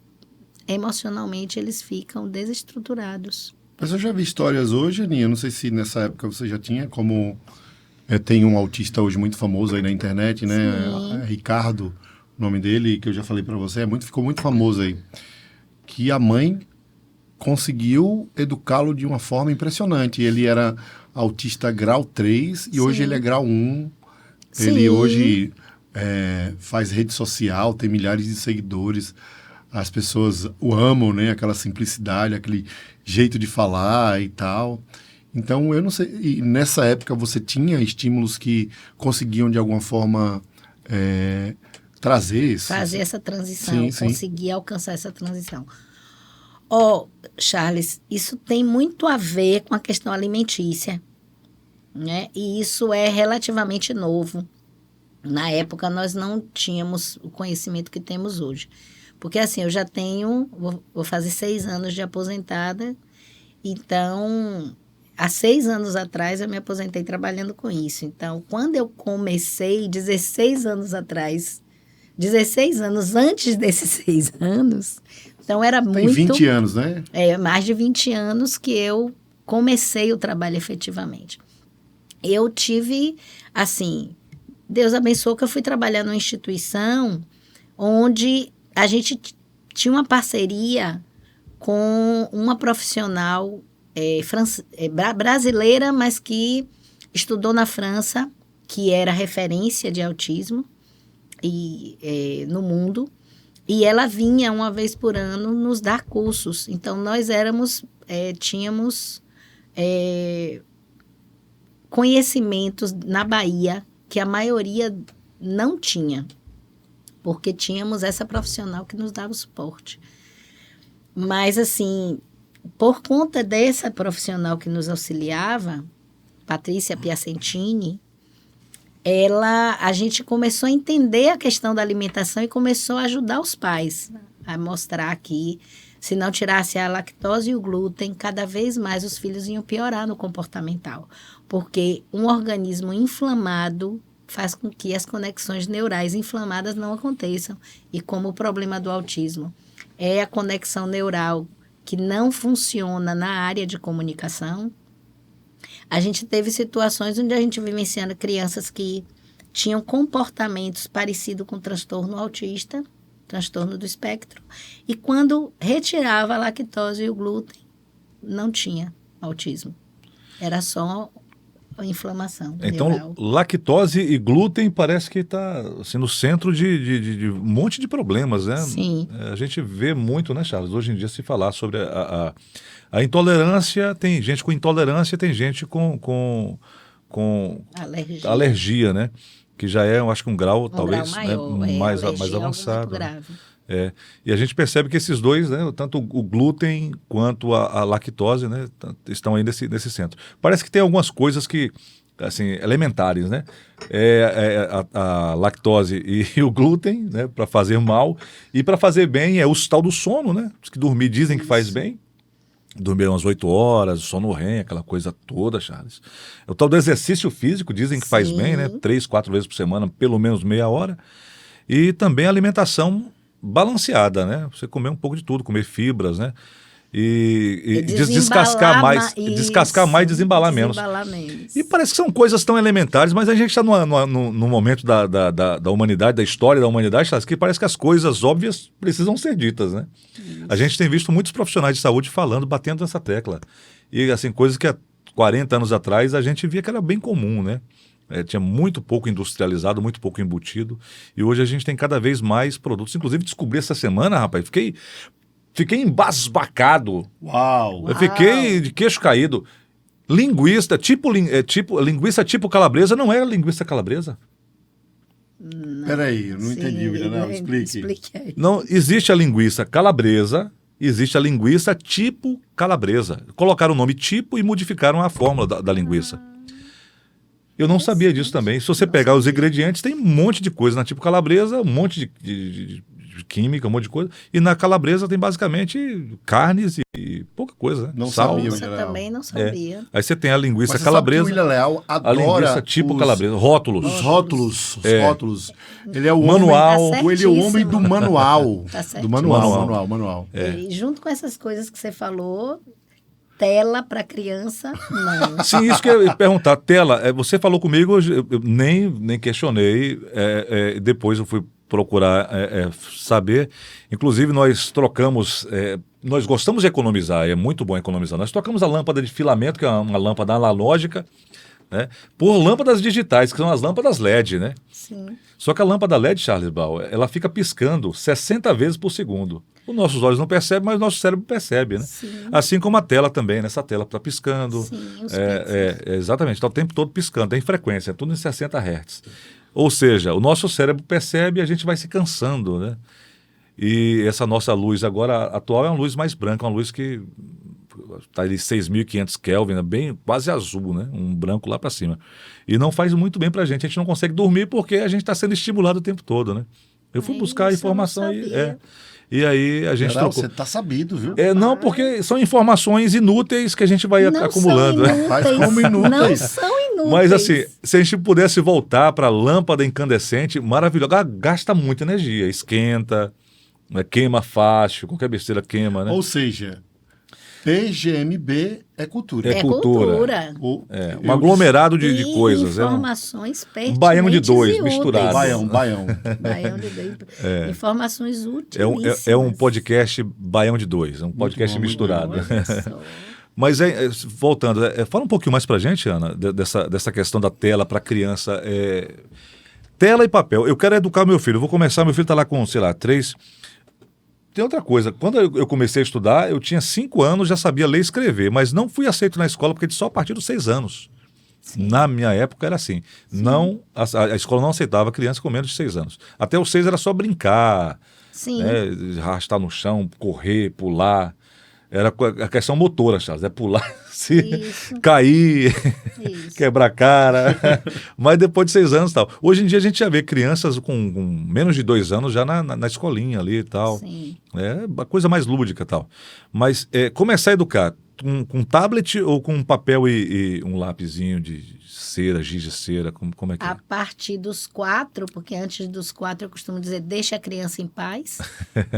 C: emocionalmente eles ficam desestruturados.
B: Mas eu já vi histórias hoje, Aninha, não sei se nessa época você já tinha, como tem um autista hoje muito famoso aí na internet, né? Ricardo, o nome dele, que eu já falei para você, ficou muito famoso aí. Que a mãe conseguiu educá-lo de uma forma impressionante. Ele era autista grau 3 e hoje ele é grau 1.
C: Sim.
B: Ele hoje faz rede social, tem milhares de seguidores. As pessoas o amam, né? Aquela simplicidade, aquele jeito de falar e tal. Então, eu não sei... E nessa época você tinha estímulos que conseguiam, de alguma forma, trazer isso?
C: Fazer essa transição, conseguir alcançar essa transição. Charles, isso tem muito a ver com a questão alimentícia, né? E isso é relativamente novo. Na época, nós não tínhamos o conhecimento que temos hoje. Porque, assim, eu já tenho... Vou fazer 6 anos de aposentada. Então, há 6 anos atrás, eu me aposentei trabalhando com isso. Então, quando eu comecei, 16 anos atrás... 16 anos antes desses 6 anos... Então, era muito...
B: Tem 20 anos, né?
C: Mais de 20 anos que eu comecei o trabalho efetivamente. Eu tive, assim... Deus abençoou que eu fui trabalhar numa instituição onde a gente tinha uma parceria com uma profissional brasileira, mas que estudou na França, que era referência de autismo no mundo. E ela vinha uma vez por ano nos dar cursos. Então, nós tínhamos conhecimentos na Bahia que a maioria não tinha, porque tínhamos essa profissional que nos dava o suporte. Mas, assim, por conta dessa profissional que nos auxiliava, Patrícia Piacentini, a gente começou a entender a questão da alimentação e começou a ajudar os pais a mostrar que, se não tirasse a lactose e o glúten, cada vez mais os filhos iam piorar no comportamental. Porque um organismo inflamado faz com que as conexões neurais inflamadas não aconteçam. E como o problema do autismo é a conexão neural que não funciona na área de comunicação, a gente teve situações onde a gente vivenciando crianças que tinham comportamentos parecidos com transtorno autista, transtorno do espectro, e quando retirava a lactose e o glúten, não tinha autismo. Era só a inflamação
A: então,
C: neural.
A: Lactose e glúten parece que está assim, no centro de um monte de problemas, né?
C: Sim.
A: A gente vê muito, né, Charles, hoje em dia se falar sobre a intolerância. Tem gente com intolerância, tem gente com alergia, né? Que já é, eu acho que um grau talvez
C: grau maior,
A: né? mais
C: alergia
A: avançado.
C: É algo muito grave.
A: E a gente percebe que esses dois, né, tanto o glúten quanto a lactose, né, estão aí nesse centro. Parece que tem algumas coisas que, assim, elementares, né? A lactose e o glúten, né, para fazer mal. E para fazer bem é o tal do sono, né? Os que dormir dizem que faz bem. Dormir umas 8 horas, sono REM, aquela coisa toda, Charles. O tal do exercício físico, dizem que faz bem, né? 3, 4 vezes por semana, pelo menos meia hora. E também a alimentação balanceada, né? Você comer um pouco de tudo, comer fibras, né? E descascar mais, desembalar menos. E parece que são coisas tão elementares, mas a gente está no momento da humanidade, da história da humanidade, Charles, que parece que as coisas óbvias precisam ser ditas, né? Isso. A gente tem visto muitos profissionais de saúde falando, batendo nessa tecla. E assim, coisas que há 40 anos atrás a gente via que era bem comum, né? Tinha muito pouco industrializado, muito pouco embutido. E hoje a gente tem cada vez mais produtos. Inclusive, descobri essa semana, rapaz, fiquei embasbacado.
B: Uau!
A: Eu fiquei de queixo caído. Linguiça tipo calabresa não é linguiça calabresa?
B: Peraí, eu não entendi, William.
C: Explique aí.
A: Não, existe a linguiça calabresa, existe a linguiça tipo calabresa. Colocaram o nome tipo e modificaram a fórmula da linguiça. Eu não sabia disso também. Se você pegar os ingredientes, tem um monte de coisa na tipo calabresa, um monte de química, um monte de coisa. E na calabresa tem basicamente carnes e pouca coisa, né?
B: Não
A: Sal.
B: sabia,
C: Você também não sabia.
A: Aí você tem a linguiça
B: Mas você
A: calabresa.
B: sabe que o William Leal
A: A
B: adora
A: linguiça tipo calabresa. Rótulos.
B: os rótulos. Ele é o
A: Manual.
B: homem, ele é o homem do manual.
C: Tá certo.
B: Do manual.
C: E junto com essas coisas que você falou, tela para criança, não.
A: Sim, isso que eu ia perguntar. Tela, você falou comigo, eu nem questionei. Depois eu fui procurar saber. Inclusive, nós trocamos. Nós gostamos de economizar, é muito bom economizar. Nós trocamos a lâmpada de filamento, que é uma lâmpada analógica, né, por lâmpadas digitais, que são as lâmpadas LED, né?
C: Sim.
A: Só que a lâmpada LED, Charles Ball, ela fica piscando 60 vezes por segundo. Os nossos olhos não percebem, mas o nosso cérebro percebe, né?
C: Sim.
A: Assim como a tela também, né? Essa tela está piscando.
C: Sim, os
A: exatamente, está o tempo todo piscando, tem frequência, é tudo em 60 Hz. Ou seja, o nosso cérebro percebe e a gente vai se cansando, né? E essa nossa luz agora atual é uma luz mais branca, uma luz que está ali 6.500 Kelvin, bem quase azul, né? Um branco lá para cima. E não faz muito bem para a gente não consegue dormir porque a gente está sendo estimulado o tempo todo, né? Eu fui buscar a informação e aí a gente
B: trocou.
A: Você
B: tá sabido, viu?
A: Não, porque são informações inúteis que a gente vai acumulando.
B: Faz como inúteis.
C: Não são inúteis.
A: Mas assim, se a gente pudesse voltar para a lâmpada incandescente, maravilhosa, ela gasta muita energia, esquenta, queima fácil, qualquer besteira queima, né?
B: Ou seja, PGMB é cultura.
C: É cultura.
A: Um aglomerado de coisas.
C: Informações pertinentes.
A: Um baião de dois,
C: e
A: misturado.
B: Baião.
C: Baião de dois. Informações úteis.
A: É um podcast baião de dois, é um podcast misturado. Mas, voltando, fala um pouquinho mais pra gente, Ana, dessa questão da tela para criança. Tela e papel. Eu quero educar meu filho. Eu vou começar, meu filho está lá com, 3... Tem outra coisa, quando eu comecei a estudar, eu tinha 5 anos, já sabia ler e escrever, mas não fui aceito na escola porque só a partir dos 6 anos. Sim. Na minha época era assim. Não, a escola não aceitava criança com menos de 6 anos. Até os 6 era só brincar, né, arrastar no chão, correr, pular. Era a questão motora, Charles, pular, cair, quebrar a cara. Mas depois de 6 anos e tal. Hoje em dia a gente já vê crianças com menos de 2 anos já na escolinha ali e tal.
C: Sim.
A: É uma coisa mais lúdica e tal. Mas começar a educar com tablet ou com papel e um lapisinho de cera, giz de cera, como é que é?
C: A partir dos 4, porque antes dos 4 eu costumo dizer, deixa a criança em paz,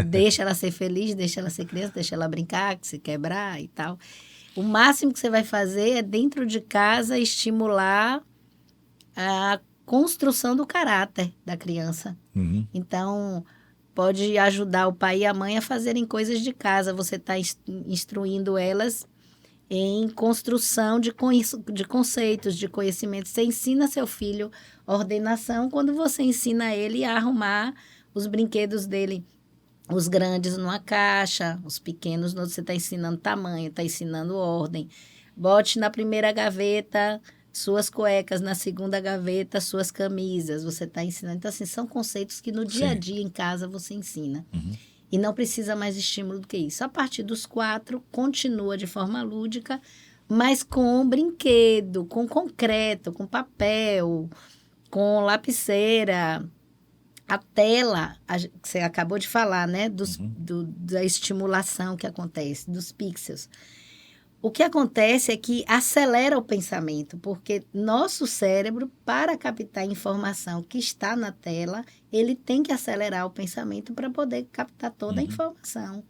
C: deixa ela ser feliz, deixa ela ser criança, deixa ela brincar, se quebrar e tal. O máximo que você vai fazer é, dentro de casa, estimular a construção do caráter da criança.
A: Uhum.
C: Então, pode ajudar o pai e a mãe a fazerem coisas de casa. Você está instruindo elas em construção de conceitos, de conhecimentos. Você ensina seu filho ordenação quando você ensina ele a arrumar os brinquedos dele, os grandes numa caixa, os pequenos, você está ensinando tamanho, está ensinando ordem. Bote na primeira gaveta suas cuecas na segunda gaveta, suas camisas, você está ensinando. Então, assim, são conceitos que no dia a dia em casa você ensina. E não precisa mais estímulo do que isso. A partir dos 4, continua de forma lúdica, mas com brinquedo, com concreto, com papel, com lapiseira. A tela, que você acabou de falar, né? Da estimulação que acontece, dos pixels. O que acontece é que acelera o pensamento, porque nosso cérebro, para captar a informação que está na tela, ele tem que acelerar o pensamento para poder captar toda a informação.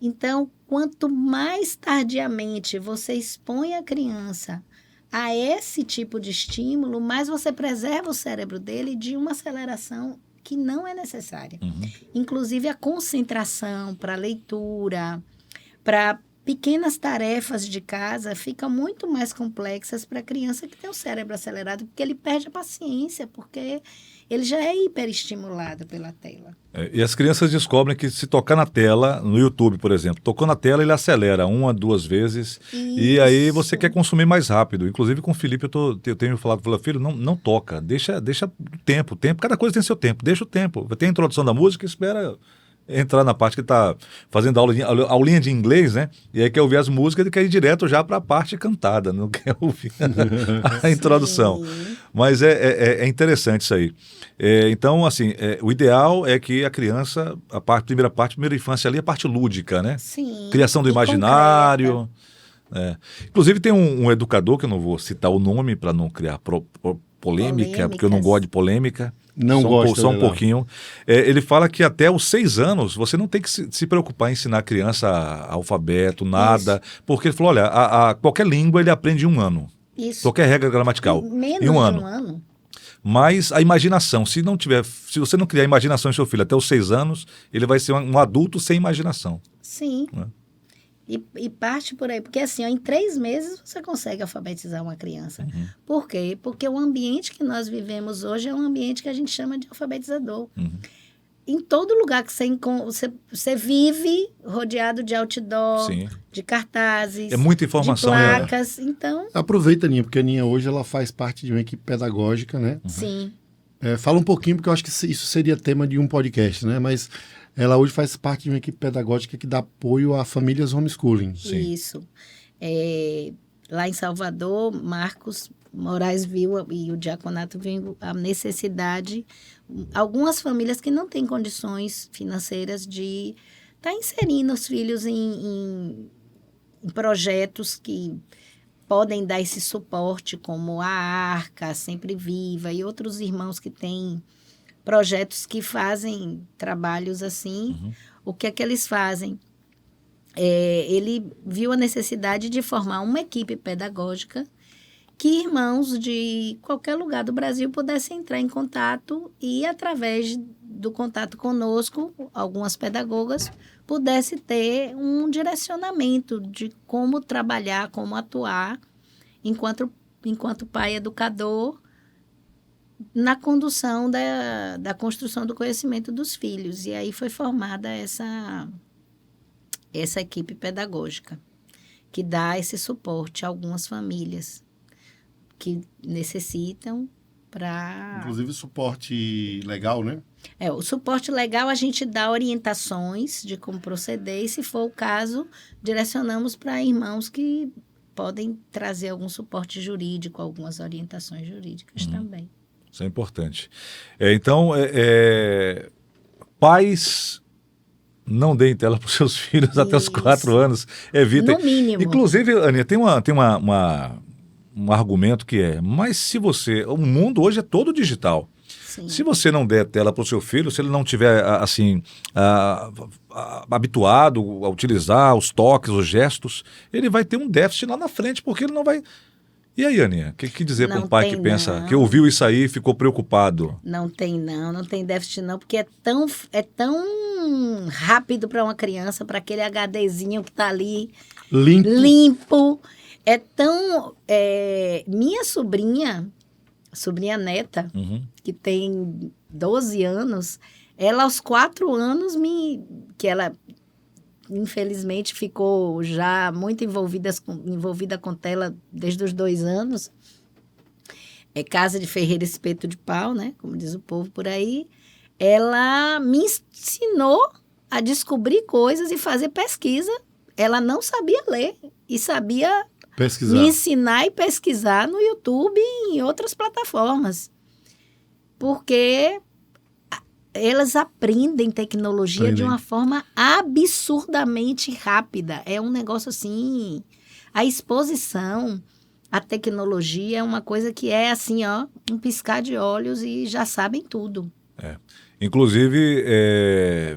C: Então, quanto mais tardiamente você expõe a criança a esse tipo de estímulo, mais você preserva o cérebro dele de uma aceleração que não é necessária. Inclusive, a concentração para leitura, para pequenas tarefas de casa ficam muito mais complexas para a criança que tem o cérebro acelerado, porque ele perde a paciência, porque ele já é hiperestimulado pela tela.
A: E as crianças descobrem que se tocar na tela, no YouTube, por exemplo, tocou na tela, ele acelera 1 a 2 vezes, e aí você quer consumir mais rápido. Inclusive com o Felipe eu tenho falado para ele, filho, não toca, deixa o tempo, cada coisa tem seu tempo, deixa o tempo. Tem a introdução da música, espera entrar na parte que está fazendo aulinha de inglês, né? E aí quer ouvir as músicas, ele quer ir direto já para a parte cantada, não quer ouvir a introdução. Mas é interessante isso aí. Então, assim, o ideal é que a criança, primeira infância ali, a parte lúdica, né?
C: Sim.
A: Criação do imaginário. Inclusive tem um educador, que eu não vou citar o nome para não criar polêmica, porque eu não gosto de polêmica.
B: Não gosto.
A: Só um pouquinho. Ele fala que até os 6 anos você não tem que se preocupar em ensinar a criança alfabeto, nada. Isso. Porque ele falou, olha, qualquer língua ele aprende em 1 ano.
C: Isso.
A: Qualquer regra gramatical.
C: Menos
A: em 1 ano.
C: De 1 ano.
A: Mas a imaginação, se você não criar imaginação em seu filho até os 6 anos, ele vai ser um adulto sem imaginação.
C: Sim. Né? E parte por aí, porque assim, em 3 meses você consegue alfabetizar uma criança. Por quê? Porque o ambiente que nós vivemos hoje é um ambiente que a gente chama de alfabetizador. Em todo lugar que você vive rodeado de outdoor, Sim. de cartazes,
A: é muita informação,
C: de placas, então...
B: Aproveita, Aninha, porque a Aninha hoje ela faz parte de uma equipe pedagógica, né?
C: Sim.
B: Fala um pouquinho, porque eu acho que isso seria tema de um podcast, né? Mas ela hoje faz parte de uma equipe pedagógica que dá apoio a famílias homeschooling.
C: Sim. Isso. Lá em Salvador, Marcos Moraes viu, e o diaconato viu a necessidade, algumas famílias que não têm condições financeiras de estar inserindo os filhos em projetos que podem dar esse suporte, como a Arca, Sempre Viva, e outros irmãos que têm projetos que fazem trabalhos assim. O que é que eles fazem? Ele viu a necessidade de formar uma equipe pedagógica que irmãos de qualquer lugar do Brasil pudessem entrar em contato e, através do contato conosco, algumas pedagogas, pudesse ter um direcionamento de como trabalhar, como atuar enquanto pai educador na condução da construção do conhecimento dos filhos. E aí foi formada essa equipe pedagógica, que dá esse suporte a algumas famílias que necessitam para...
B: Inclusive suporte legal, né?
C: O suporte legal a gente dá orientações de como proceder e, se for o caso, direcionamos para irmãos que podem trazer algum suporte jurídico, algumas orientações jurídicas também.
A: Isso é importante. Então, pais... não deem tela para os seus filhos até os 4 anos. Evitem.
C: No mínimo.
A: Inclusive, Aninha, tem um argumento que mas o mundo hoje é todo digital.
C: Sim.
A: Se você não der tela para o seu filho, se ele não tiver, assim, habituado a utilizar os toques, os gestos, ele vai ter um déficit lá na frente, porque ele não vai... E aí, Aninha, o que dizer para um pai que pensa, que ouviu isso aí e ficou preocupado?
C: Não tem déficit não, porque é tão rápido para uma criança, para aquele HDzinho que está ali limpo. É tão... minha sobrinha neta, que tem 12 anos, ela aos 4 anos, que ela infelizmente ficou já muito envolvida com tela desde os 2 anos, Casa de Ferreira Espeto de Pau, né? Como diz o povo por aí. Ela me ensinou a descobrir coisas e fazer pesquisa. Ela não sabia ler e sabia me ensinar e pesquisar no YouTube e em outras plataformas. Porque elas aprendem tecnologia de uma forma absurdamente rápida. É um negócio assim... A exposição à tecnologia é uma coisa que é assim, ó, um piscar de olhos e já sabem tudo.
A: Inclusive,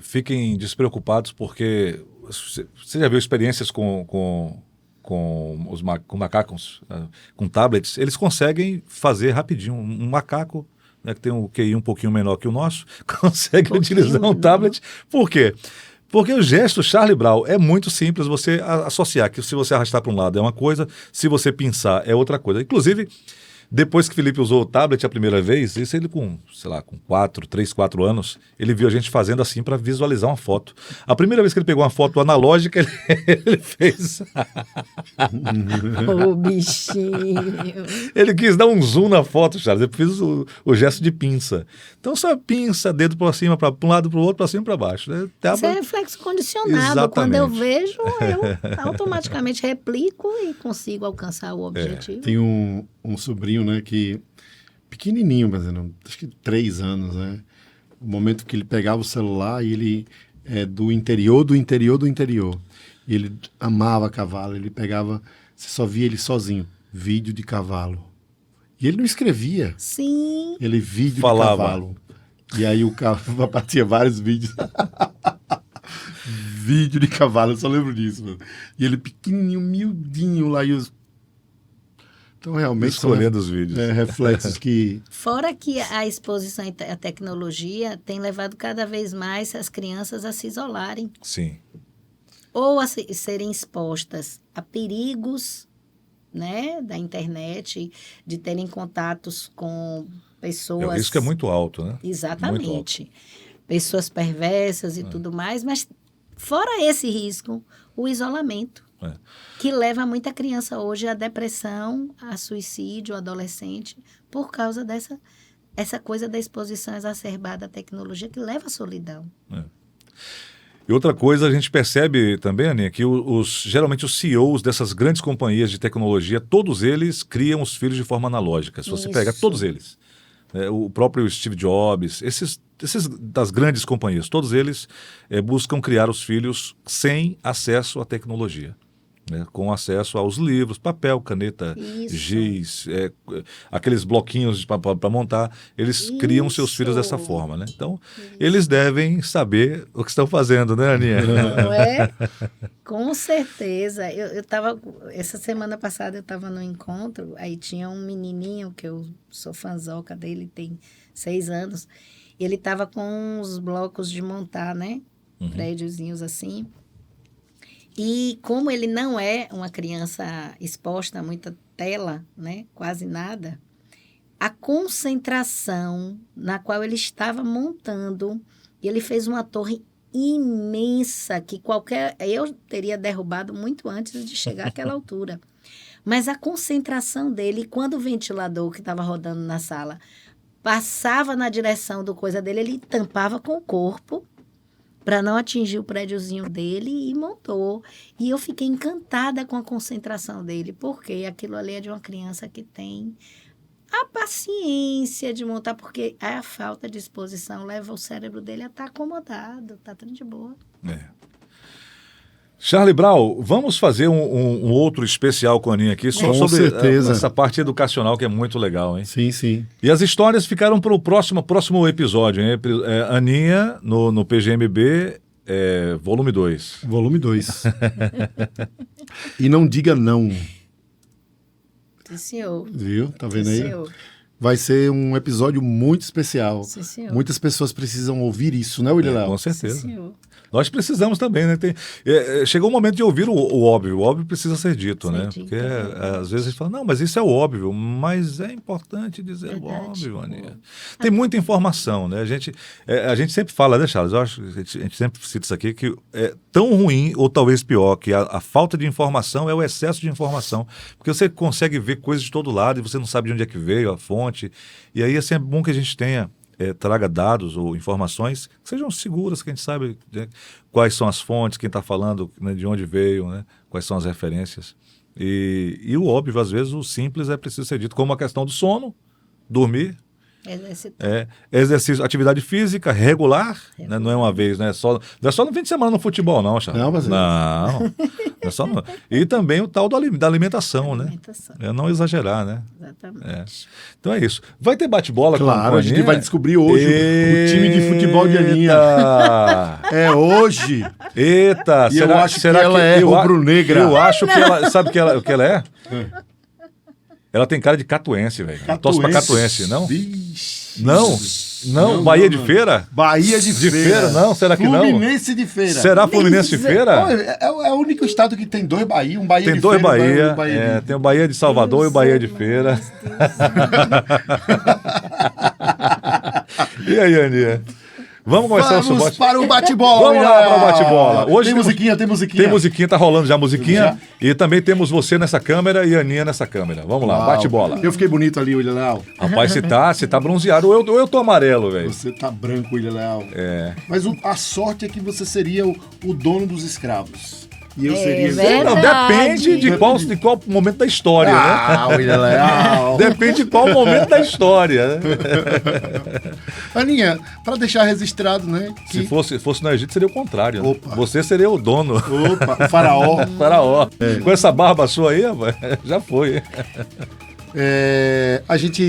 A: fiquem despreocupados porque você já viu experiências com macacos, com tablets, eles conseguem fazer rapidinho. Um macaco, né, que tem um QI um pouquinho menor que o nosso, consegue utilizar um tablet. Por quê? Porque o gesto Charlie Brown é muito simples você associar, que se você arrastar para um lado é uma coisa, se você pinçar é outra coisa. Inclusive, depois que Felipe usou o tablet a primeira vez, isso ele com 3, 4 anos, ele viu a gente fazendo assim para visualizar uma foto. A primeira vez que ele pegou uma foto analógica, ele fez...
C: Ô, bichinho!
A: Ele quis dar um zoom na foto, Charles. Eu fiz o gesto de pinça. Então só pinça, dedo para cima, para um lado, para o outro, para cima e para baixo. Né?
C: Isso é reflexo condicionado.
A: Exatamente.
C: Quando eu vejo, eu automaticamente replico e consigo alcançar o objetivo.
B: Tem um sobrinho, né, que pequenininho, mas acho que 3 anos, né? O momento que ele pegava o celular e ele do interior. E ele amava cavalo, ele pegava, você só via ele sozinho, vídeo de cavalo. E ele não escrevia.
C: Sim.
B: Ele vídeo
A: Falava.
B: de cavalo. E aí o cavalo batia vários vídeos. Vídeo de cavalo, eu só lembro disso, mano. E ele pequenininho, miudinho lá e os... Então, realmente,
A: escolhendo os vídeos.
B: Reflexos que...
C: Fora que a exposição à tecnologia tem levado cada vez mais as crianças a se isolarem.
A: Sim.
C: Ou a serem expostas a perigos, né, da internet, de terem contatos com pessoas...
A: Isso que é muito alto, né?
C: Exatamente.
A: Muito alto.
C: Pessoas perversas e tudo mais, mas fora esse risco, o isolamento. Que leva muita criança hoje à depressão, a suicídio, adolescente, por causa essa coisa da exposição exacerbada à tecnologia que leva à solidão.
A: E outra coisa, a gente percebe também, Aninha, que geralmente os CEOs dessas grandes companhias de tecnologia, todos eles criam os filhos de forma analógica. Se você pega todos eles, o próprio Steve Jobs, esses das grandes companhias, todos eles buscam criar os filhos sem acesso à tecnologia. Né, com acesso aos livros, papel, caneta, giz, aqueles bloquinhos para montar, eles criam seus filhos dessa forma. Né? Então, eles devem saber o que estão fazendo, né, Aninha?
C: Não é? Com certeza. Essa semana passada eu estava no encontro, aí tinha um menininho, que eu sou fanzoca dele, tem 6 anos, e ele estava com uns blocos de montar, né? Prédiozinhos assim. E como ele não é uma criança exposta a muita tela, né, quase nada, a concentração na qual ele estava montando, e ele fez uma torre imensa que eu teria derrubado muito antes de chegar àquela altura. Mas a concentração dele, quando o ventilador que estava rodando na sala passava na direção do coisa dele, ele tampava com o corpo para não atingir o prédiozinho dele e montou. E eu fiquei encantada com a concentração dele, porque aquilo ali é de uma criança que tem a paciência de montar, porque a falta de exposição leva o cérebro dele a estar acomodado, tá tudo de boa.
A: Charlie Brown, vamos fazer um outro especial com a Aninha aqui, só sobre essa parte educacional que é muito legal, hein?
B: Sim, sim.
A: E as histórias ficaram para o próximo episódio, hein? Aninha, no PGMB, volume 2.
B: Volume 2. E não diga não.
C: Sim, senhor.
B: Viu? Tá vendo aí?
C: Sim, senhor.
B: Vai ser um episódio muito especial.
C: Sim, senhor.
B: Muitas pessoas precisam ouvir isso, né, William Léo?
A: Com certeza.
C: Sim, senhor.
A: Nós precisamos também, né? Chegou o momento de ouvir o óbvio precisa ser dito, né? Porque às vezes a gente fala, não, mas isso é o óbvio, mas é importante dizer o óbvio, Aninha. Tem muita informação, né? A gente sempre fala, né, Charles? Eu acho que a gente sempre cita isso aqui, que é tão ruim, ou talvez pior, que a falta de informação é o excesso de informação. Porque você consegue ver coisas de todo lado e você não sabe de onde é que veio a fonte. E aí é bom que a gente traga dados ou informações que sejam seguras, que a gente saiba, né, quais são as fontes, quem está falando, né, de onde veio, né, quais são as referências. E o óbvio, às vezes, o simples é preciso ser dito, como a questão do sono, dormir. Exercício, atividade física regular, né? Não é uma vez, não é só no fim de semana no futebol, não, Charles. Não é só no... E também o tal da alimentação, né? É não exagerar, né?
C: Exatamente.
A: Então é isso. Vai ter bate-bola?
B: Claro, a gente vai descobrir hoje o time de futebol de Aninha. É hoje.
A: Eita,
B: e eu acho que ela é rubro-negra.
A: Eu acho que ela... Sabe o que ela é? Ela tem cara de catuense, velho. Torce pra catuense, não?
B: Vixe.
A: Não, Bahia de Feira?
B: Bahia de Feira.
A: Não, será que não?
B: Fluminense de Feira.
A: Será Fluminense de Feira?
B: É o único estado que tem 2 Bahia, um Bahia
A: tem
B: de
A: dois
B: Feira.
A: Bahia, tem o Bahia de Salvador e o Bahia de Feira. E aí, Aninha? Vamos começar o nosso
B: para o bate-bola.
A: Vamos lá para o bate-bola. Hoje
B: tem musiquinha.
A: Tem musiquinha, tá rolando já a musiquinha. E também temos você nessa câmera e a Aninha nessa câmera. Vamos lá, bate-bola.
B: Eu fiquei bonito ali, William Leal.
A: Rapaz, você tá bronzeado. Ou eu tô amarelo, velho.
B: Você tá branco, William Leal.
A: É.
B: Mas a sorte é que você seria o dono dos escravos. E eu seria...
C: Verdade.
A: Não, depende de qual momento da história, né?
B: William Leal.
A: Depende de qual momento da história, né?
B: Aninha, para deixar registrado, né?
A: Que... Se fosse no Egito, seria o contrário. Né?
B: Opa.
A: Você seria o dono.
B: Opa, o faraó.
A: Faraó. Com essa barba sua aí, já foi.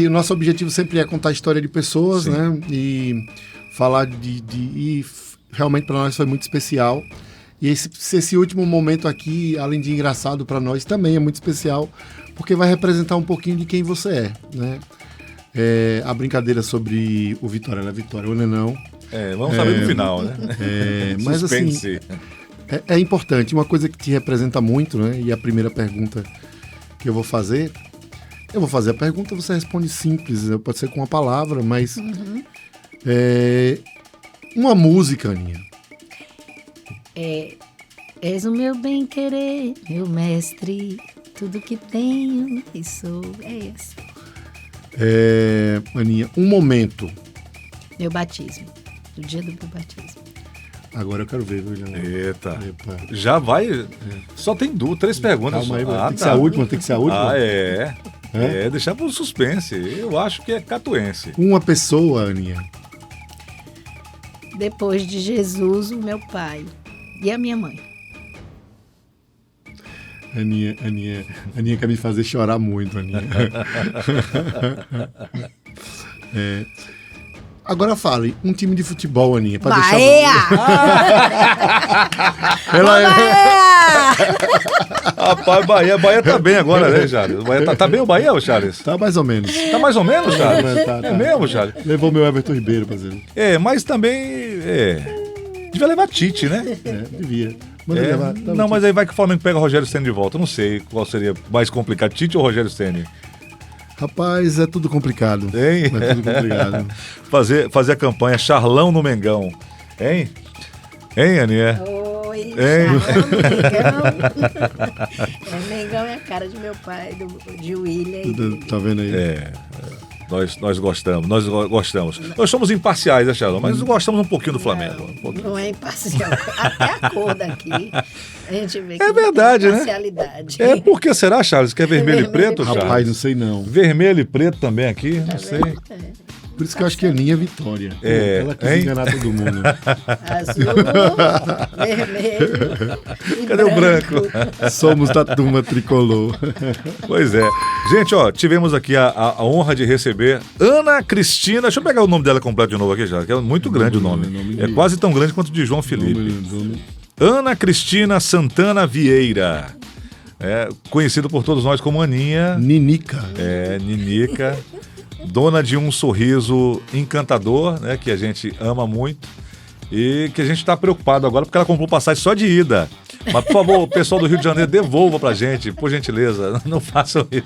B: O nosso objetivo sempre é contar a história de pessoas, sim, né? E falar e realmente para nós foi muito especial. E esse último momento aqui, além de engraçado para nós, também é muito especial, porque vai representar um pouquinho de quem você é, né? A brincadeira sobre o Vitória na Vitória, o Nenão.
A: Vamos saber no final, né?
B: Mas assim, é importante, uma coisa que te representa muito, né? E a primeira pergunta que eu vou fazer a pergunta, você responde simples, pode ser com uma palavra, mas uma música, Aninha.
C: És o meu bem-querer, meu mestre, tudo que tenho e sou, essa.
B: Aninha, um momento.
C: Meu batismo, do dia do meu batismo.
B: Agora eu quero ver, William.
A: Eita. Já vai. Só tem 3 perguntas.
B: Calma aí, tem que ser a última, tem que ser a última.
A: Deixar pro suspense. Eu acho que é catuense.
B: Uma pessoa, Aninha.
C: Depois de Jesus, o meu pai. E a minha mãe.
B: Aninha quer me fazer chorar muito, Aninha. Agora fale, um time de futebol, Aninha.
C: Bahia!
A: Rapaz, Bahia tá bem agora, né, Charles? Tá bem o Bahia, Charles?
B: Tá mais ou menos.
A: Tá mais ou menos, Charles?
B: Tá.
A: É mesmo, Charles?
B: Levou meu Everton Ribeiro, por exemplo.
A: Mas também... Devia levar Tite, né?
B: Devia.
A: Não, mas aí vai que o Flamengo pega o Rogério Ceni de volta. Eu não sei qual seria mais complicado, Tite ou Rogério Ceni.
B: Rapaz, é tudo complicado.
A: Hein?
B: É tudo complicado.
A: fazer a campanha Charlão no Mengão. Hein, Aninha?
C: Oi, Mengão é a cara de meu pai, de William.
B: Tá vendo aí?
A: Nós gostamos. Nós somos imparciais, né, Charlão? Mas gostamos um pouquinho do Flamengo.
C: Não é imparcial. Até a cor daqui, a gente vê que
A: verdade,
C: tem imparcialidade.
A: Né? Por que será, Charles? Que é vermelho e preto, Charles?
B: Rapaz, não sei não.
A: Vermelho e preto também aqui, não sei.
B: Por isso que eu acho que a Aninha é Vitória. Ela quis enganar todo mundo.
C: Azul, vermelho e
A: Cadê o branco?
B: Somos da turma tricolor.
A: Pois é. Gente, tivemos aqui a honra de receber Ana Cristina. Deixa eu pegar o nome dela completo de novo aqui já, que é muito grande o nome. É quase tão grande quanto o de João Felipe. Ana Cristina Santana Vieira. Conhecido por todos nós como Aninha.
B: Ninica.
A: Ninica. Dona de um sorriso encantador, né, que a gente ama muito. E que a gente está preocupado agora porque ela comprou passagem só de ida. Mas, por favor, o pessoal do Rio de Janeiro, devolva pra gente, por gentileza. Não façam isso.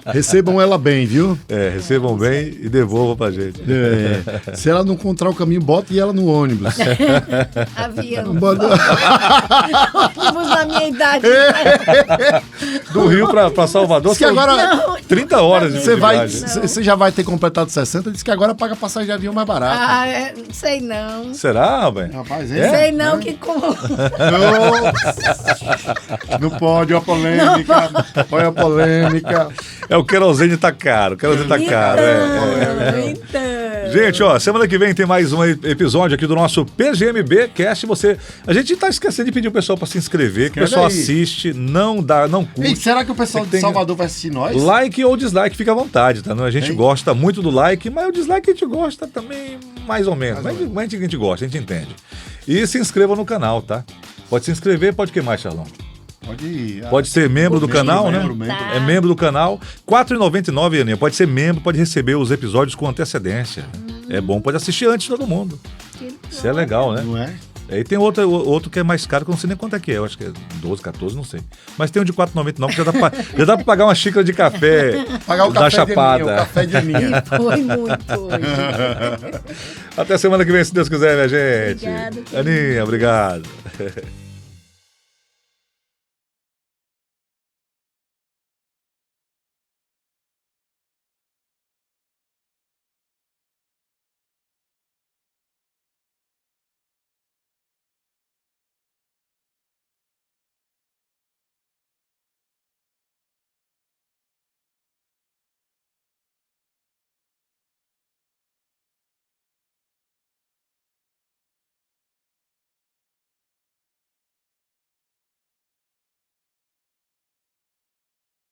B: Recebam ela bem, viu?
A: Recebam bem e devolvam pra gente.
B: Se ela não encontrar o caminho, bote ela no ônibus.
C: Avião. Ônibus da minha idade.
A: Do Rio pra Salvador,
B: diz que agora,
A: 30 horas de viagem.
B: Você já vai ter completado 60, diz que agora paga passagem de avião mais barata.
C: Sei não.
A: Será, velho?
B: Rapaz,
C: sei não que com...
B: Não pode, olha a polêmica. Olha a polêmica.
A: O querosene tá caro. O querosene tá caro.
C: Então.
A: Gente, semana que vem tem mais um episódio aqui do nosso PGMB Cast. A gente tá esquecendo de pedir o pessoal para se inscrever, que o pessoal assiste, não curte.
B: Ei, será que o pessoal de Salvador vai assistir nós?
A: Like ou dislike, fica à vontade, tá? A gente gosta muito do like, mas o dislike a gente gosta também mais ou menos. Mas a gente gosta, a gente entende. E se inscreva no canal, tá? Pode se inscrever, pode o que mais, Charlão? Pode ser membro do canal, né? É membro do canal. R$ 4,99, Aninha. Pode ser membro, pode receber os episódios com antecedência. É bom, pode assistir antes de todo mundo. Isso é legal, né?
B: Não é?
A: Aí tem outro que é mais caro, que eu não sei nem quanto é que é. Eu acho que é 12, 14, não sei. Mas tem um de R$ 4,99 que já dá pra pagar uma xícara de café da Chapada.
B: O café de Aninha.
C: Foi muito hoje.
A: Até semana que vem, se Deus quiser, minha gente.
C: Obrigada.
A: Aninha, obrigado.